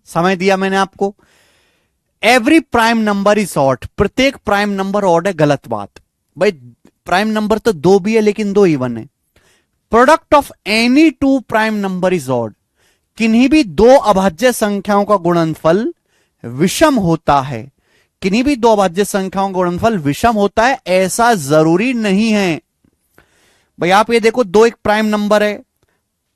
[SPEAKER 1] समय दिया मैंने आपको। Every prime number is odd. प्रत्येक प्राइम नंबर ऑड है, गलत बात। भाई प्राइम नंबर तो दो भी है लेकिन दो इवन है। Product of any two prime number is odd. किन्हीं भी दो अभाज्य संख्याओं का गुणनफल विषम होता है। किन्हीं भी दो अभाज्य संख्याओं का गुणनफल विषम होता है, ऐसा जरूरी नहीं है। भाई आप ये देखो, दो एक प्राइम नंबर है,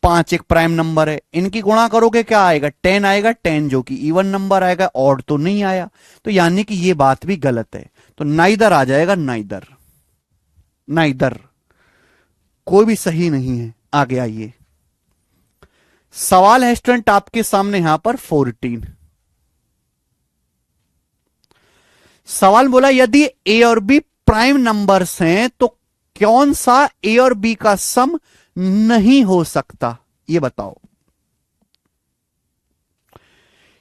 [SPEAKER 1] 5 एक प्राइम नंबर है, इनकी गुणा करोगे क्या आएगा? 10 आएगा। 10 जो कि इवन नंबर आएगा, ऑड तो नहीं आया। तो यानी कि ये बात भी गलत है। तो नाइदर आ जाएगा, नाइदर। नाइदर कोई भी सही नहीं है। आगे आइए, सवाल है स्टूडेंट आपके सामने यहां पर 14। सवाल बोला यदि ए और बी प्राइम नंबर्स हैं तो कौन सा ए और बी का सम नहीं हो सकता? ये बताओ।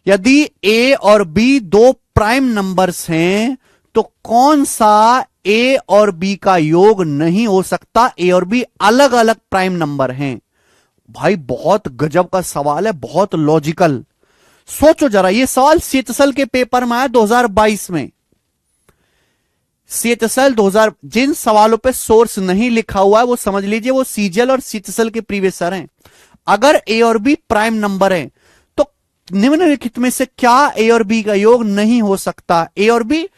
[SPEAKER 1] यदि ए और बी दो प्राइम नंबर्स हैं तो कौन सा ए और बी का योग नहीं हो सकता? ए और बी अलग अलग प्राइम नंबर हैं। भाई बहुत गजब का सवाल है, बहुत लॉजिकल। सोचो जरा, यह सवाल सीएचएसएल के पेपर में आया 2022 में। सीएचएसएल 2000, जिन सवालों पे सोर्स नहीं लिखा हुआ है वो समझ लीजिए वो सीजीएल और सीएचएसएल के प्रीवियस सर हैं। अगर ए और बी प्राइम नंबर है तो निम्नलिखित में से क्या ए और बी का योग नहीं हो सकता? ए और बी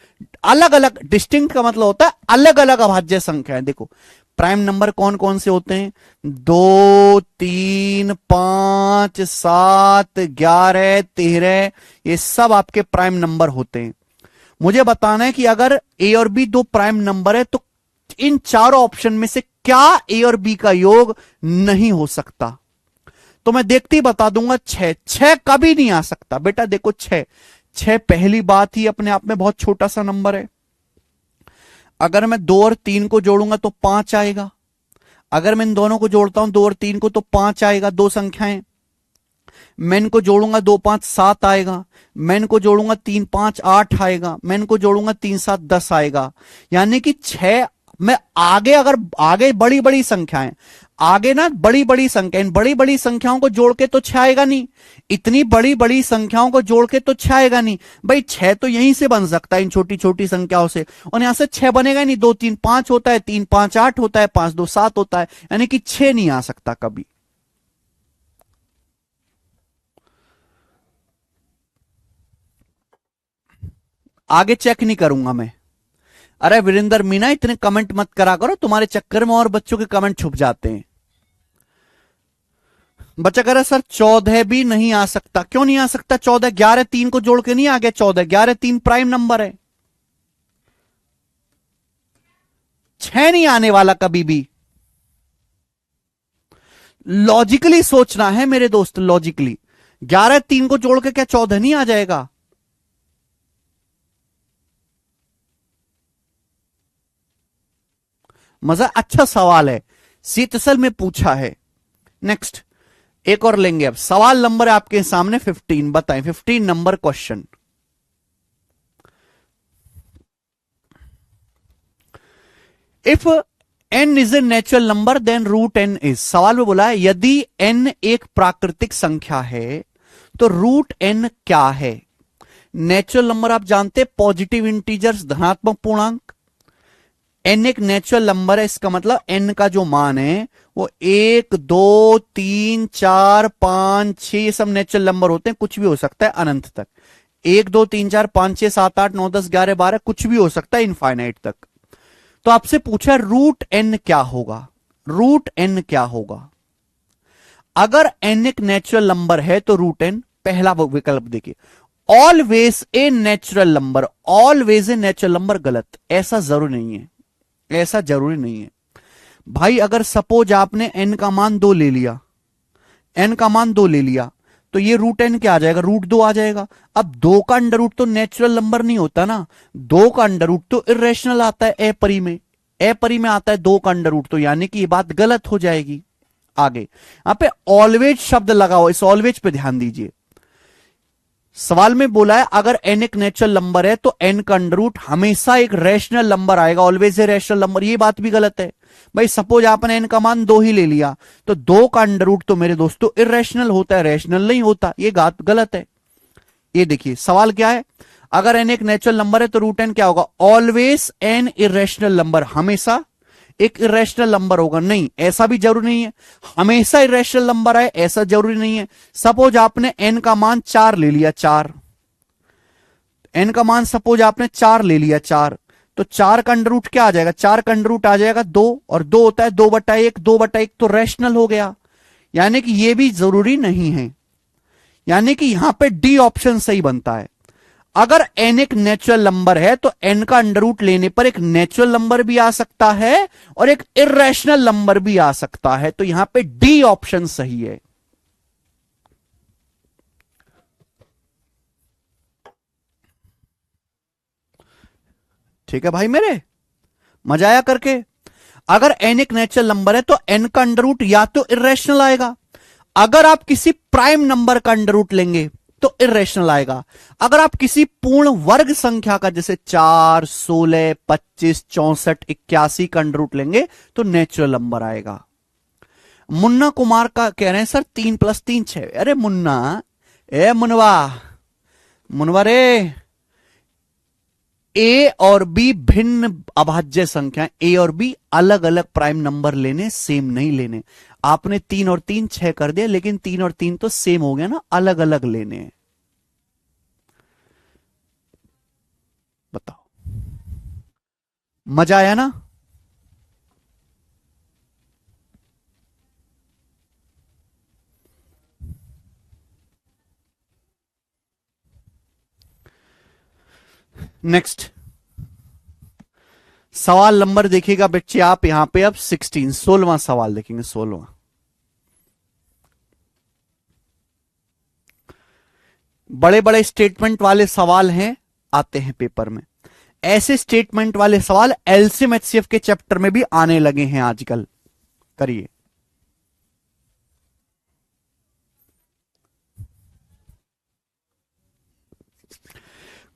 [SPEAKER 1] अलग अलग, डिस्टिंक्ट का मतलब होता है अलग अलग अभाज्य संख्या है। देखो प्राइम नंबर कौन कौन से होते हैं? 2, 3, 5, 7, 11, 13, ये सब आपके प्राइम नंबर होते हैं। मुझे बताना है कि अगर ए और बी दो प्राइम नंबर है तो इन चारों ऑप्शन में से क्या ए और बी का योग नहीं हो सकता? तो मैं देखते ही बता दूंगा 6। 6 कभी नहीं आ सकता बेटा। देखो 6 पहली बात ही अपने आप में बहुत छोटा सा नंबर है। अगर मैं 2 और 3 को जोड़ूंगा तो 5 आएगा। अगर मैं इन दोनों को जोड़ता हूं 2 और 3 को तो 5 आएगा, दो संख्याएं। मैं इनको जोड़ूंगा 2, 5, 7 आएगा। मैं इनको जोड़ूंगा 3, 5, 8 आएगा। मैं इनको जोड़ूंगा 3, 7, 10 आएगा। यानी कि 6 में आगे, अगर आगे बड़ी बड़ी संख्याएं, आगे ना बड़ी बड़ी संख्या, इन बड़ी बड़ी संख्याओं को जोड़ के तो 6 आएगा नहीं। इतनी बड़ी बड़ी संख्याओं को जोड़ के तो 6 आएगा नहीं भाई। 6 तो यहीं से बन सकता है इन छोटी छोटी संख्याओं से, और यहां से 6 बनेगा नहीं। 2, 3, 5 होता है, 3, 5, 8 होता है, 5, 2, 7 होता है, यानी कि 6 नहीं आ सकता कभी। आगे चेक नहीं करूंगा मैं। अरे वीरेंद्र मीना इतने कमेंट मत करा करो, तुम्हारे चक्कर में और बच्चों के कमेंट छुप जाते हैं। बच्चा कह रहा सर 14 भी नहीं आ सकता। क्यों नहीं आ सकता? 14, 11, 3 को जोड़ के नहीं आ गया 14। 11, 3 प्राइम नंबर है। 6 नहीं आने वाला कभी भी। लॉजिकली सोचना है मेरे दोस्त, लॉजिकली। 11, 3 को जोड़ के क्या 14 नहीं आ जाएगा? मजा, अच्छा सवाल है, सीएचएसएल में पूछा है। नेक्स्ट एक और लेंगे। अब सवाल नंबर है आपके सामने 15। बताएं 15 number question. If n is a natural number then root n is. सवाल में बोला है यदि n एक प्राकृतिक संख्या है तो रूट n क्या है? नेचुरल नंबर आप जानते, पॉजिटिव इंटीजर्स, धनात्मक पूर्णांक। n एक नेचुरल नंबर है, इसका मतलब n का जो मान है वो 1, 2, 3, 4, 5, 6 ये सब नेचुरल नंबर होते हैं। कुछ भी हो सकता है अनंत तक। 1, 2, 3, 4, 5, 6, 7, 8, 9, 10, 11, 12 कुछ भी हो सकता है इनफाइनाइट तक। तो आपसे पूछा रूट n क्या होगा? रूट n क्या होगा? अगर n एक नेचुरल नंबर है तो रूट n, पहला विकल्प देखिए, always a natural number. Always a natural number गलत, ऐसा जरूरी नहीं है, ऐसा जरूरी नहीं है भाई। अगर सपोज आपने n का मान 2 ले लिया, n का मान 2 ले लिया तो ये रूट n क्या आ जाएगा? रूट 2 आ जाएगा। अब 2 का अंडर रूट तो नेचुरल नंबर नहीं होता ना, 2 का अंडर रूट तो इरेशनल आता है, अपरी में, अपरी में आता है 2 का अंडर रूट, तो यानी कि ये बात गलत हो जाएगी। आगे यहां पे ऑलवेज शब्द लगा हुआ, इस ऑलवेज पे ध्यान दीजिए। सवाल में बोला है अगर n एक नेचुरल नंबर है तो n का अंडर रूट हमेशा एक रैशनल नंबर आएगा, ऑलवेज ए रैशनल नंबर। ये बात भी गलत है भाई। सपोज आपने n का मान 2 ही ले लिया तो 2 का अंडर रूट तो मेरे दोस्तों इरेशनल होता है, रैशनल नहीं होता। ये बात गलत है। ये देखिए सवाल क्या है, अगर n एक नेचुरल नंबर है तो रूट n क्या होगा? ऑलवेज n इरेशनल नंबर, हमेशा एक इरेशनल नंबर होगा। नहीं, ऐसा भी जरूरी नहीं है हमेशा इरेशनल नंबर आए, ऐसा जरूरी नहीं है। सपोज आपने n का मान 4 ले लिया, 4, n का मान सपोज आपने 4 ले लिया, 4, तो 4 का अंडर रूट क्या आ जाएगा? 4 का अंडर रूट आ जाएगा 2, और 2 होता है 2/1, 2/1 तो रैशनल हो गया। यानी कि यह भी जरूरी नहीं है, यानी कि यहां पे डी ऑप्शन सही बनता है। अगर n एक नेचुरल नंबर है तो n का अंडर रूट लेने पर एक नेचुरल नंबर भी आ सकता है और एक इरेशनल नंबर भी आ सकता है, तो यहां पे डी ऑप्शन सही है। ठीक है भाई मेरे, मजा आया करके। अगर n एक नेचुरल नंबर है तो n का अंडर रूट या तो इरेशनल आएगा, अगर आप किसी प्राइम नंबर का अंडर रूट लेंगे तो इरेशनल आएगा। अगर आप किसी पूर्ण वर्ग संख्या का जैसे 4, 16, 25, 64, 81 का अंडर रूट लेंगे तो नेचुरल नंबर आएगा। मुन्ना कुमार का कह रहे हैं सर 3 + 3 6। अरे मुन्ना, ए मुनवा, मुनवा रे, ए और बी भिन्न अभाज्य संख्या, ए और बी अलग अलग प्राइम नंबर लेने, सेम नहीं लेने। आपने 3 और 3 6 कर दिया, लेकिन 3 और 3 तो सेम हो गया ना, अलग अलग लेने हैं। बताओ, मजा आया ना? नेक्स्ट सवाल नंबर देखिएगा बच्चे आप यहां पे अब 16वां सवाल देखेंगे। 16वां, बड़े बड़े स्टेटमेंट वाले सवाल हैं, आते हैं पेपर में। ऐसे स्टेटमेंट वाले सवाल एलसीएम एचसीएफ के चैप्टर में भी आने लगे हैं आजकल। करिए,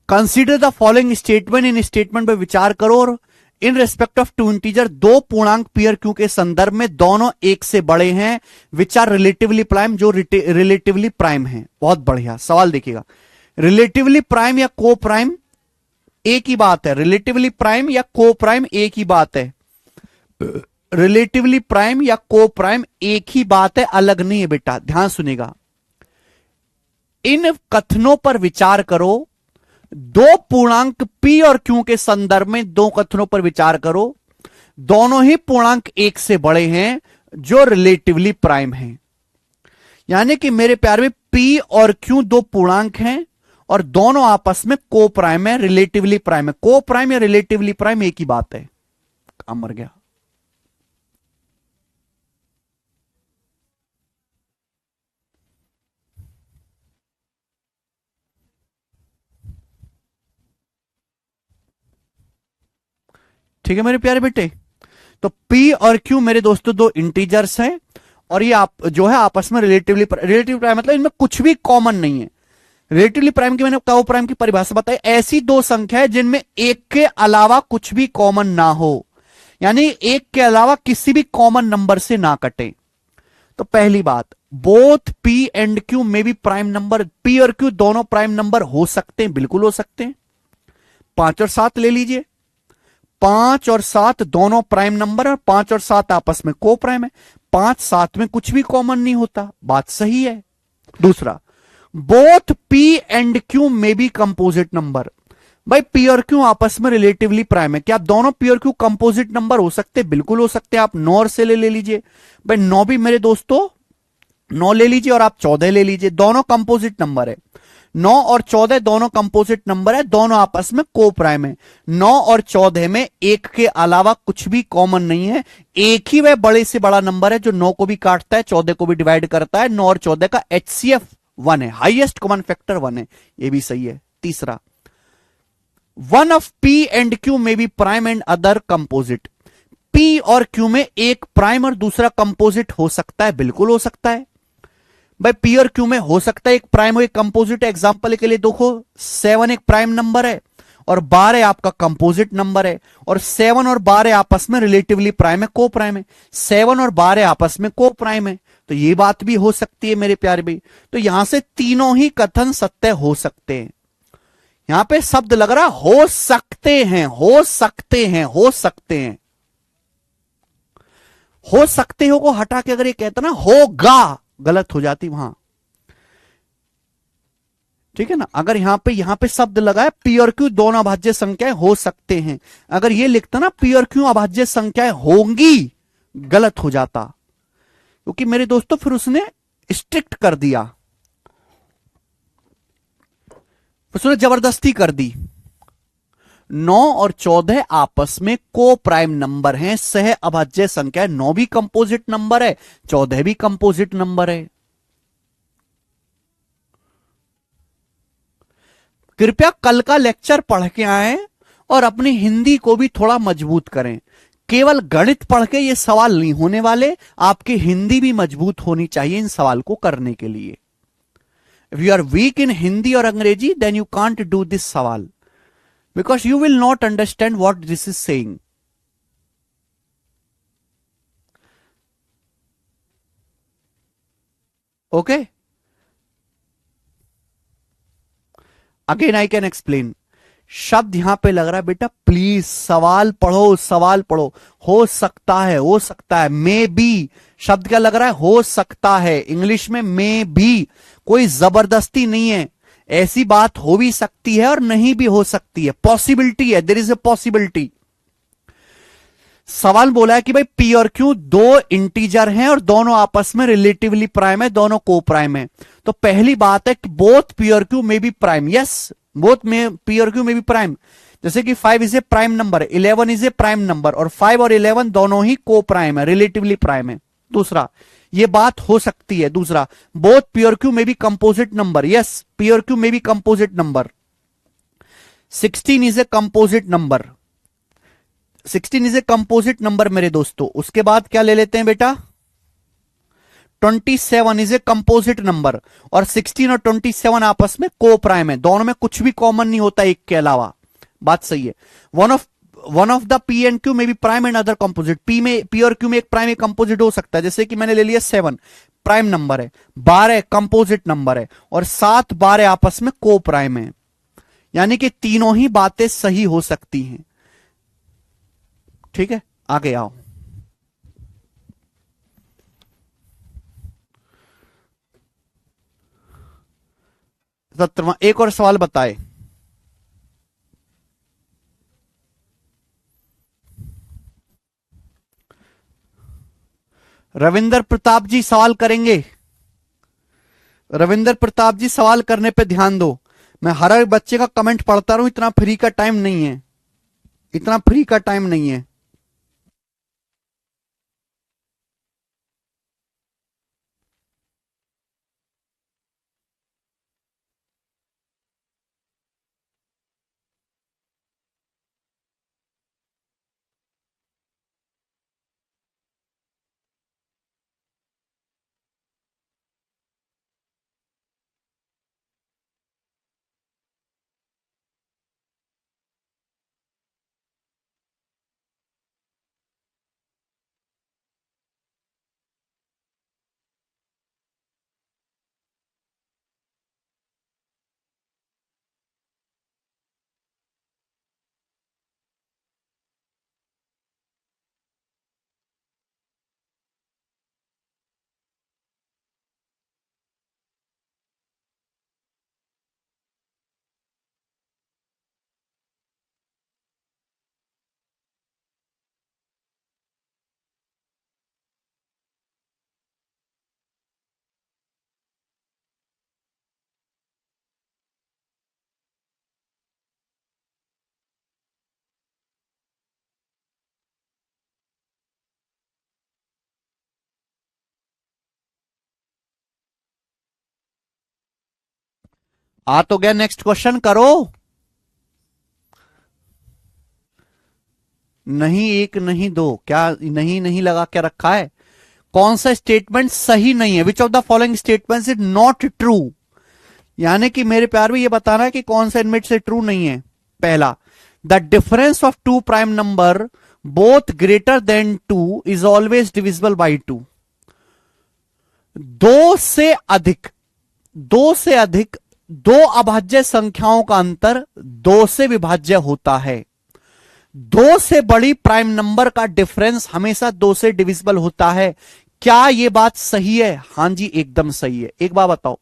[SPEAKER 1] कंसीडर द फॉलोइंग स्टेटमेंट, इन स्टेटमेंट पर विचार करो और in respect of two integer, दो पूर्णांक पी और क्यू के संदर्भ में दोनों एक से बड़े हैं, विच आर रिलेटिवली प्राइम, जो रिलेटिवली प्राइम है। बहुत बढ़िया सवाल देखिएगा, रिलेटिवली प्राइम या को प्राइम एक ही बात है। रिलेटिवली प्राइम या को प्राइम एक ही बात है। रिलेटिवली प्राइम या को प्राइम एक ही बात है, अलग नहीं है बेटा, ध्यान सुनेगा। इन कथनों पर विचार करो, दो पूर्णांक पी और क्यू के संदर्भ में दो कथनों पर विचार करो, दोनों ही पूर्णांक एक से बड़े हैं, जो रिलेटिवली प्राइम हैं। यानी कि मेरे प्यार में पी और क्यू दो पूर्णांक हैं और दोनों आपस में को प्राइम है, रिलेटिवली प्राइम है। को प्राइम या रिलेटिवली प्राइम एक ही बात है। काम मर गया। ठीक है मेरे प्यारे बेटे, तो P और Q मेरे दोस्तों दो इंटीजर्स हैं और ये आप जो है आपस में रिलेटिवली प्राइम, मतलब इनमें कुछ भी कॉमन नहीं है। रिलेटिवली प्राइम की मैंने को प्राइम की परिभाषा बताई, ऐसी दो संख्या है जिनमें एक के अलावा कुछ भी कॉमन ना हो, यानी एक के अलावा किसी भी कॉमन नंबर से ना कटे। तो पहली बात, बोथ P एंड Q में भी प्राइम नंबर, P और Q दोनों प्राइम नंबर हो सकते हैं, बिल्कुल हो सकते हैं। 5 और 7 ले लीजिए, 5 और 7 दोनों प्राइम नंबर है, 5 और 7 आपस में को प्राइम है। 5 7 में कुछ भी कॉमन नहीं होता, बात सही है। दूसरा, बोथ P एंड Q में भी कंपोजिट नंबर, भाई P और Q आपस में रिलेटिवली प्राइम है, क्या आप दोनों P और Q कंपोजिट नंबर हो सकते हैं? बिल्कुल हो सकते हैं। आप 9 और से ले लीजिए, भाई 9 भी मेरे दोस्तों 9 ले लीजिए और आप 14 ले लीजिए, दोनों कंपोजिट नंबर है। 9 और 14 दोनों कंपोजिट नंबर है, दोनों आपस में को प्राइम है। 9 और 14 में एक के अलावा कुछ भी कॉमन नहीं है, एक ही वह बड़े से बड़ा नंबर है जो 9 को भी काटता है, 14 को भी डिवाइड करता है। 9 और 14 का एचसीएफ 1 है, हाईएस्ट कॉमन फैक्टर 1 है, ये भी सही है। तीसरा, one of P and Q में भी prime and other composite, P और Q में एक प्राइम और दूसरा कंपोजिट हो सकता है, बिल्कुल हो सकता है। भाई P और Q में हो सकता है एक प्राइम हो एक कंपोजिट। एग्जांपल के लिए देखो, 7 एक प्राइम नंबर है और 12 आपका कंपोजिट नंबर है, और 7 और 12 आपस में रिलेटिवली प्राइम है, को प्राइम है। 7 और 12 आपस में को प्राइम है, तो ये बात भी हो सकती है मेरे प्यारे भाई। तो यहां से तीनों ही कथन सत्य हो सकते हैं। यहां पे शब्द लग रहा हो सकते हैं, हो सकते हैं, हो सकते हैं। हो सकते हो को हटा के अगर ये कहता ना होगा, गलत हो जाती वहां, ठीक है ना। अगर यहां पे शब्द लगा है P और Q दोनों अभाज्य संख्याएं हो सकते हैं, अगर ये लिखता ना P और Q अभाज्य संख्याएं होंगी, गलत हो जाता, क्योंकि मेरे दोस्तों फिर उसने स्ट्रिक्ट कर दिया, उसने जबरदस्ती कर दी। 9 और 14 आपस में को प्राइम नंबर हैं, सह अभाज्य संख्या है। 9 भी कंपोजिट नंबर है, 14 भी कंपोजिट नंबर है। कृपया कल का लेक्चर पढ़ के आए और अपनी हिंदी को भी थोड़ा मजबूत करें। केवल गणित पढ़ के ये सवाल नहीं होने वाले, आपकी हिंदी भी मजबूत होनी चाहिए इन सवाल को करने के लिए। If you are weak in Hindi और Angrezi, then you can't do this सवाल, because you will not understand what this is saying. Okay, again I can explain. शब्द यहां पे लग रहा है बेटा, प्लीज सवाल पढ़ो, सवाल पढ़ो। हो सकता है, हो सकता है, मे बी शब्द क्या लग रहा है, हो सकता है। इंग्लिश में मे बी, कोई जबरदस्ती नहीं है, ऐसी बात हो भी सकती है और नहीं भी हो सकती है, पॉसिबिलिटी है, देयर इज ए पॉसिबिलिटी। सवाल बोला है कि भाई पी और क्यू दो इंटीजर हैं और दोनों आपस में रिलेटिवली प्राइम है, दोनों को प्राइम है। तो पहली बात है कि बोथ पी और क्यू में बी प्राइम, यस बोथ में पी और क्यू में बी प्राइम। जैसे कि 5 is a prime number, 11 is a prime number, और 5 और 11 दोनों ही को प्राइम है, रिलेटिवली प्राइम है। दूसरा, ये बात हो सकती है। दूसरा, बोथ पी और क्यू में be composite number, yes P और क्यू में be composite number. 16 is a composite number, 16 is a composite number मेरे दोस्तों। उसके बाद क्या ले लेते हैं बेटा, 27 इज ए कंपोजिट नंबर, और 16 और 27 आपस में को प्राइम है, दोनों में कुछ भी कॉमन नहीं होता एक के अलावा। बात सही है। One of the P and Q में भी prime and other composite. P और क्यू में एक प्राइम एक कंपोजिट हो सकता है, जैसे कि मैंने ले लिया 7 प्राइम नंबर है, 12 कंपोजिट नंबर है, और 7 12 आपस में को प्राइम है। यानी कि तीनों ही बातें सही हो सकती हैं। ठीक है, आगे आओ। 17वां, एक और सवाल बताए। रविंदर प्रताप जी सवाल करेंगे। रविंदर प्रताप जी सवाल करने पे ध्यान दो। मैं हर एक बच्चे का कमेंट पढ़ता रहूं, इतना फ्री का टाइम नहीं है, इतना फ्री का टाइम नहीं है। आ तो गया, नेक्स्ट क्वेश्चन करो। नहीं एक नहीं दो, क्या नहीं नहीं लगा के रखा है? कौन सा स्टेटमेंट सही नहीं है? Which of the following statements is not true? यानी कि मेरे प्यार में ये बताना है कि कौन सा इनमें से ट्रू नहीं है। पहला, the difference of two prime number both greater than 2 is always divisible by 2। दो से अधिक, दो से अधिक दो अभाज्य संख्याओं का अंतर 2 से विभाज्य होता है। 2 से बड़ी प्राइम नंबर का डिफरेंस हमेशा 2 से डिविजिबल होता है। क्या यह बात सही है? हां जी एकदम सही है। एक बात बताओ,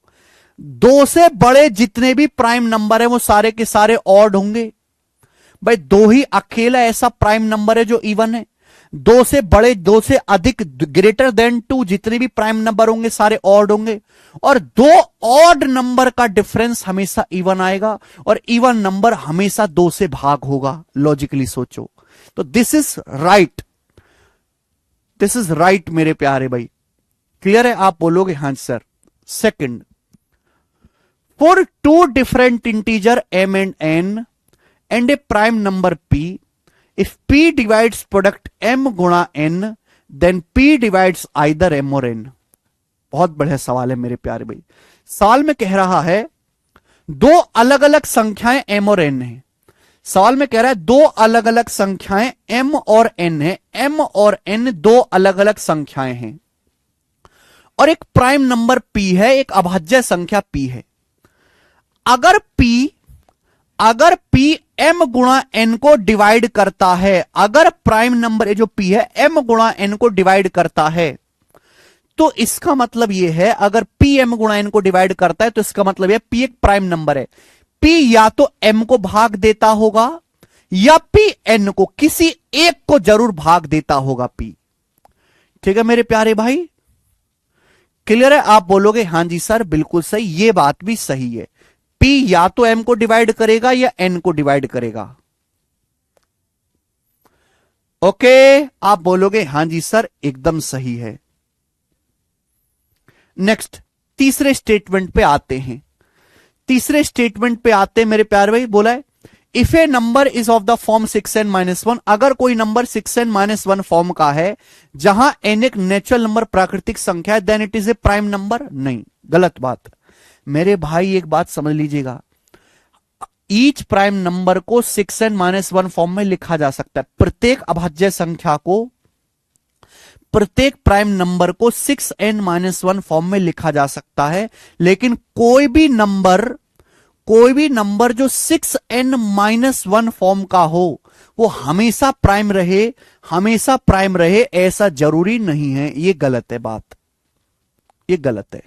[SPEAKER 1] 2 से बड़े जितने भी प्राइम नंबर है वो सारे के सारे ऑड होंगे। भाई 2 ही अकेला ऐसा प्राइम नंबर है जो इवन है। 2 से बड़े, 2 से अधिक, ग्रेटर देन 2 जितने भी प्राइम नंबर होंगे सारे ऑड होंगे, और 2 ऑड नंबर का डिफरेंस हमेशा इवन आएगा, और इवन नंबर हमेशा 2 से भाग होगा। लॉजिकली सोचो तो this is right, this is right मेरे प्यारे भाई। क्लियर है? आप बोलोगे हां sir. Second, for two different integer m and n and a prime number p, if p divides product m गुणा n, then p divides either m or n। बहुत बढ़िया सवाल है मेरे प्यारे भाई। सवाल में कह रहा है दो अलग अलग संख्याएं m और n है। सवाल में कह रहा है दो अलग अलग संख्याएं m और n है। m और n दो अलग अलग संख्याएं हैं, और एक प्राइम नंबर p है, एक अभाज्य संख्या p है। अगर p m गुणा n को डिवाइड करता है, अगर प्राइम नंबर जो p है m गुणा n को डिवाइड करता है, तो इसका मतलब यह है अगर p m गुणा n को डिवाइड करता है तो इसका मतलब यह p एक प्राइम नंबर है। p या तो m को भाग देता होगा या p n को, किसी एक को जरूर भाग देता होगा p। ठीक है मेरे प्यारे भाई, क्लियर है? आप बोलोगे हां जी सर बिल्कुल सही, यह बात भी सही है, p या तो m को डिवाइड करेगा या n को डिवाइड करेगा। ओके, आप बोलोगे हां जी सर एकदम सही है। नेक्स्ट तीसरे स्टेटमेंट पे आते हैं। तीसरे स्टेटमेंट पे आते हैं मेरे प्यारे भाई, बोला है if A number is of the form 6n-1, अगर कोई नंबर 6n-1 फॉर्म का है जहां n एक नेचुरल नंबर प्राकृतिक संख्या है, then it is a prime number. नहीं, गलत बात मेरे भाई, एक बात समझ लीजिएगा, ईच प्राइम नंबर को 6n-1 फॉर्म में लिखा जा सकता है। प्रत्येक अभाज्य संख्या को, प्रत्येक प्राइम नंबर को 6n-1 फॉर्म में लिखा जा सकता है, लेकिन कोई भी नंबर जो 6n-1 फॉर्म का हो वो हमेशा प्राइम रहे ऐसा जरूरी नहीं है। ये गलत है बात, ये गलत है।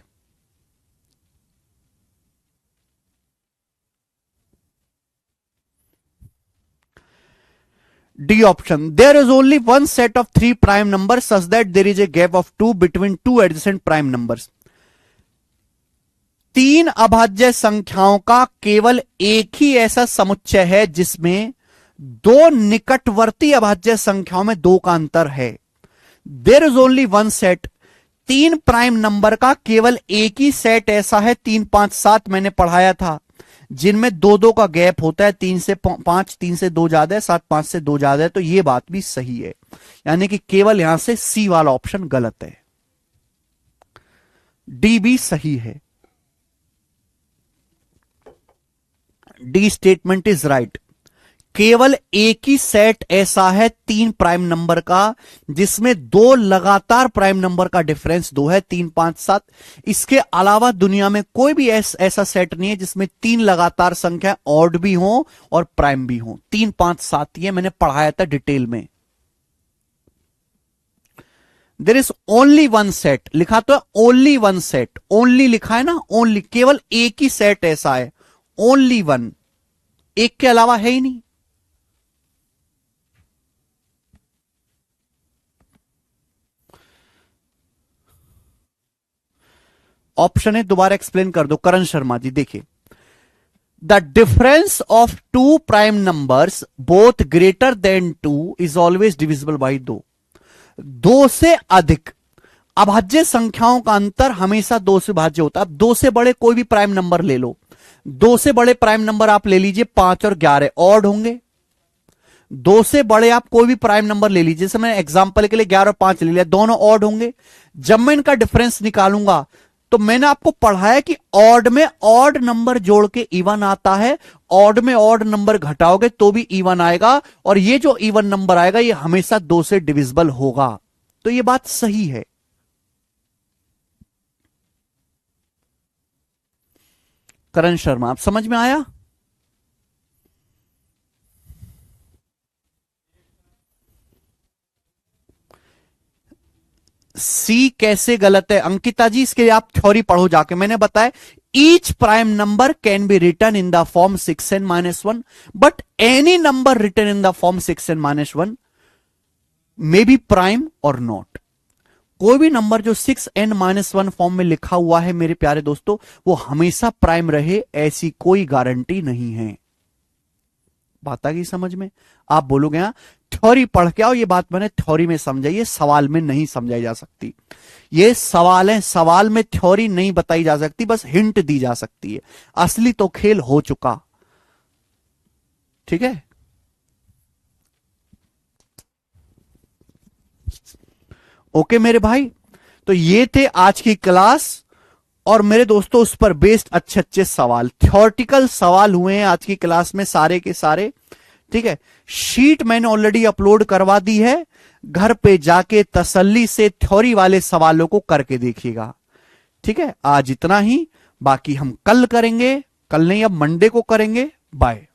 [SPEAKER 1] D option, there is only one set of 3 prime number such that there is a gap of 2 between 2 adjacent prime numbers. 3 अभाज्य संख्याओं का केवल एक ही ऐसा समुच्चय है जिसमें 2 निकटवर्ती अभाज्य संख्याओं में 2 का अंतर है। There is only one set, 3 prime number का केवल एक ही सेट ऐसा है, 3, 5, 7 मैंने पढ़ाया था, जिनमें 2-2 का गैप होता है, 3 से 5, 3 से 2 ज्यादा है, 7, 5 से 2 ज्यादा है, तो यह बात भी सही है। यानी कि केवल यहां से सी वाला ऑप्शन गलत है, डी भी सही है। डी स्टेटमेंट इज राइट, केवल एक ही सेट ऐसा है 3 प्राइम नंबर का जिसमें 2 लगातार प्राइम नंबर का डिफरेंस 2 है, 3, 5, 7। इसके अलावा दुनिया में कोई भी ऐसा सेट नहीं है जिसमें 3 लगातार संख्या ऑड भी हो और प्राइम भी हो। 3, 5, 7 ये मैंने पढ़ाया था डिटेल में। There is only one set, लिखा तो है ओनली वन सेट, ओनली लिखा है ना, ओनली, केवल एक ही सेट ऐसा है, ओनली वन, एक के अलावा है ही नहीं। ऑप्शन है, दोबारा एक्सप्लेन कर दो करण शर्मा जी। देखिए, the difference of 2 prime numbers both greater than 2 is always divisible by 2। 2 से अधिक अभाज्य संख्याओं का अंतर हमेशा 2 से भाज्य होता है। अब 2 से बड़े कोई भी प्राइम नंबर ले लो, 2 से बड़े प्राइम नंबर आप ले लीजिए 5 और 11 ऑड होंगे। 2 से बड़े आप कोई भी प्राइम नंबर ले लीजिए, जैसे मैंने एग्जांपल के लिए 11 और 5 ले लिया, दोनों ऑड होंगे। जब मैं इनका डिफरेंस निकालूंगा तो मैंने आपको पढ़ाया कि ऑड में ऑड नंबर जोड़ के इवन आता है, ऑड में ऑड नंबर घटाओगे तो भी इवन आएगा, और ये जो इवन नंबर आएगा ये हमेशा 2 से डिविजिबल होगा। तो ये बात सही है। करण शर्मा, आप समझ में आया? सी कैसे गलत है अंकिता जी, इसके लिए आप थ्योरी पढ़ो जाके। मैंने बताया each prime number can be written in the form 6n-1, but any number written in the form 6n-1 may be prime और नॉट। कोई भी नंबर जो 6n-1 फॉर्म में लिखा हुआ है मेरे प्यारे दोस्तों, वो हमेशा प्राइम रहे ऐसी कोई गारंटी नहीं है। बात आ गई समझ में? आप बोलोगे हाँ थ्योरी पढ़ के आओ, ये बात मैंने थ्योरी में समझाई है, सवाल में नहीं समझाई जा सकती। ये सवाल है, सवाल में थ्योरी नहीं बताई जा सकती, बस हिंट दी जा सकती है। असली तो खेल हो चुका। ठीक है, ओके मेरे भाई, तो ये थे आज की क्लास, और मेरे दोस्तों उस पर बेस्ड अच्छे अच्छे सवाल, थ्योरेटिकल सवाल हुए हैं आज की क्लास में सारे के सारे। ठीक है, शीट मैंने ऑलरेडी अपलोड करवा दी है, घर पे जाके तसल्ली से थ्योरी वाले सवालों को करके देखिएगा। ठीक है, आज इतना ही, बाकी हम कल करेंगे, कल नहीं अब मंडे को करेंगे। बाय।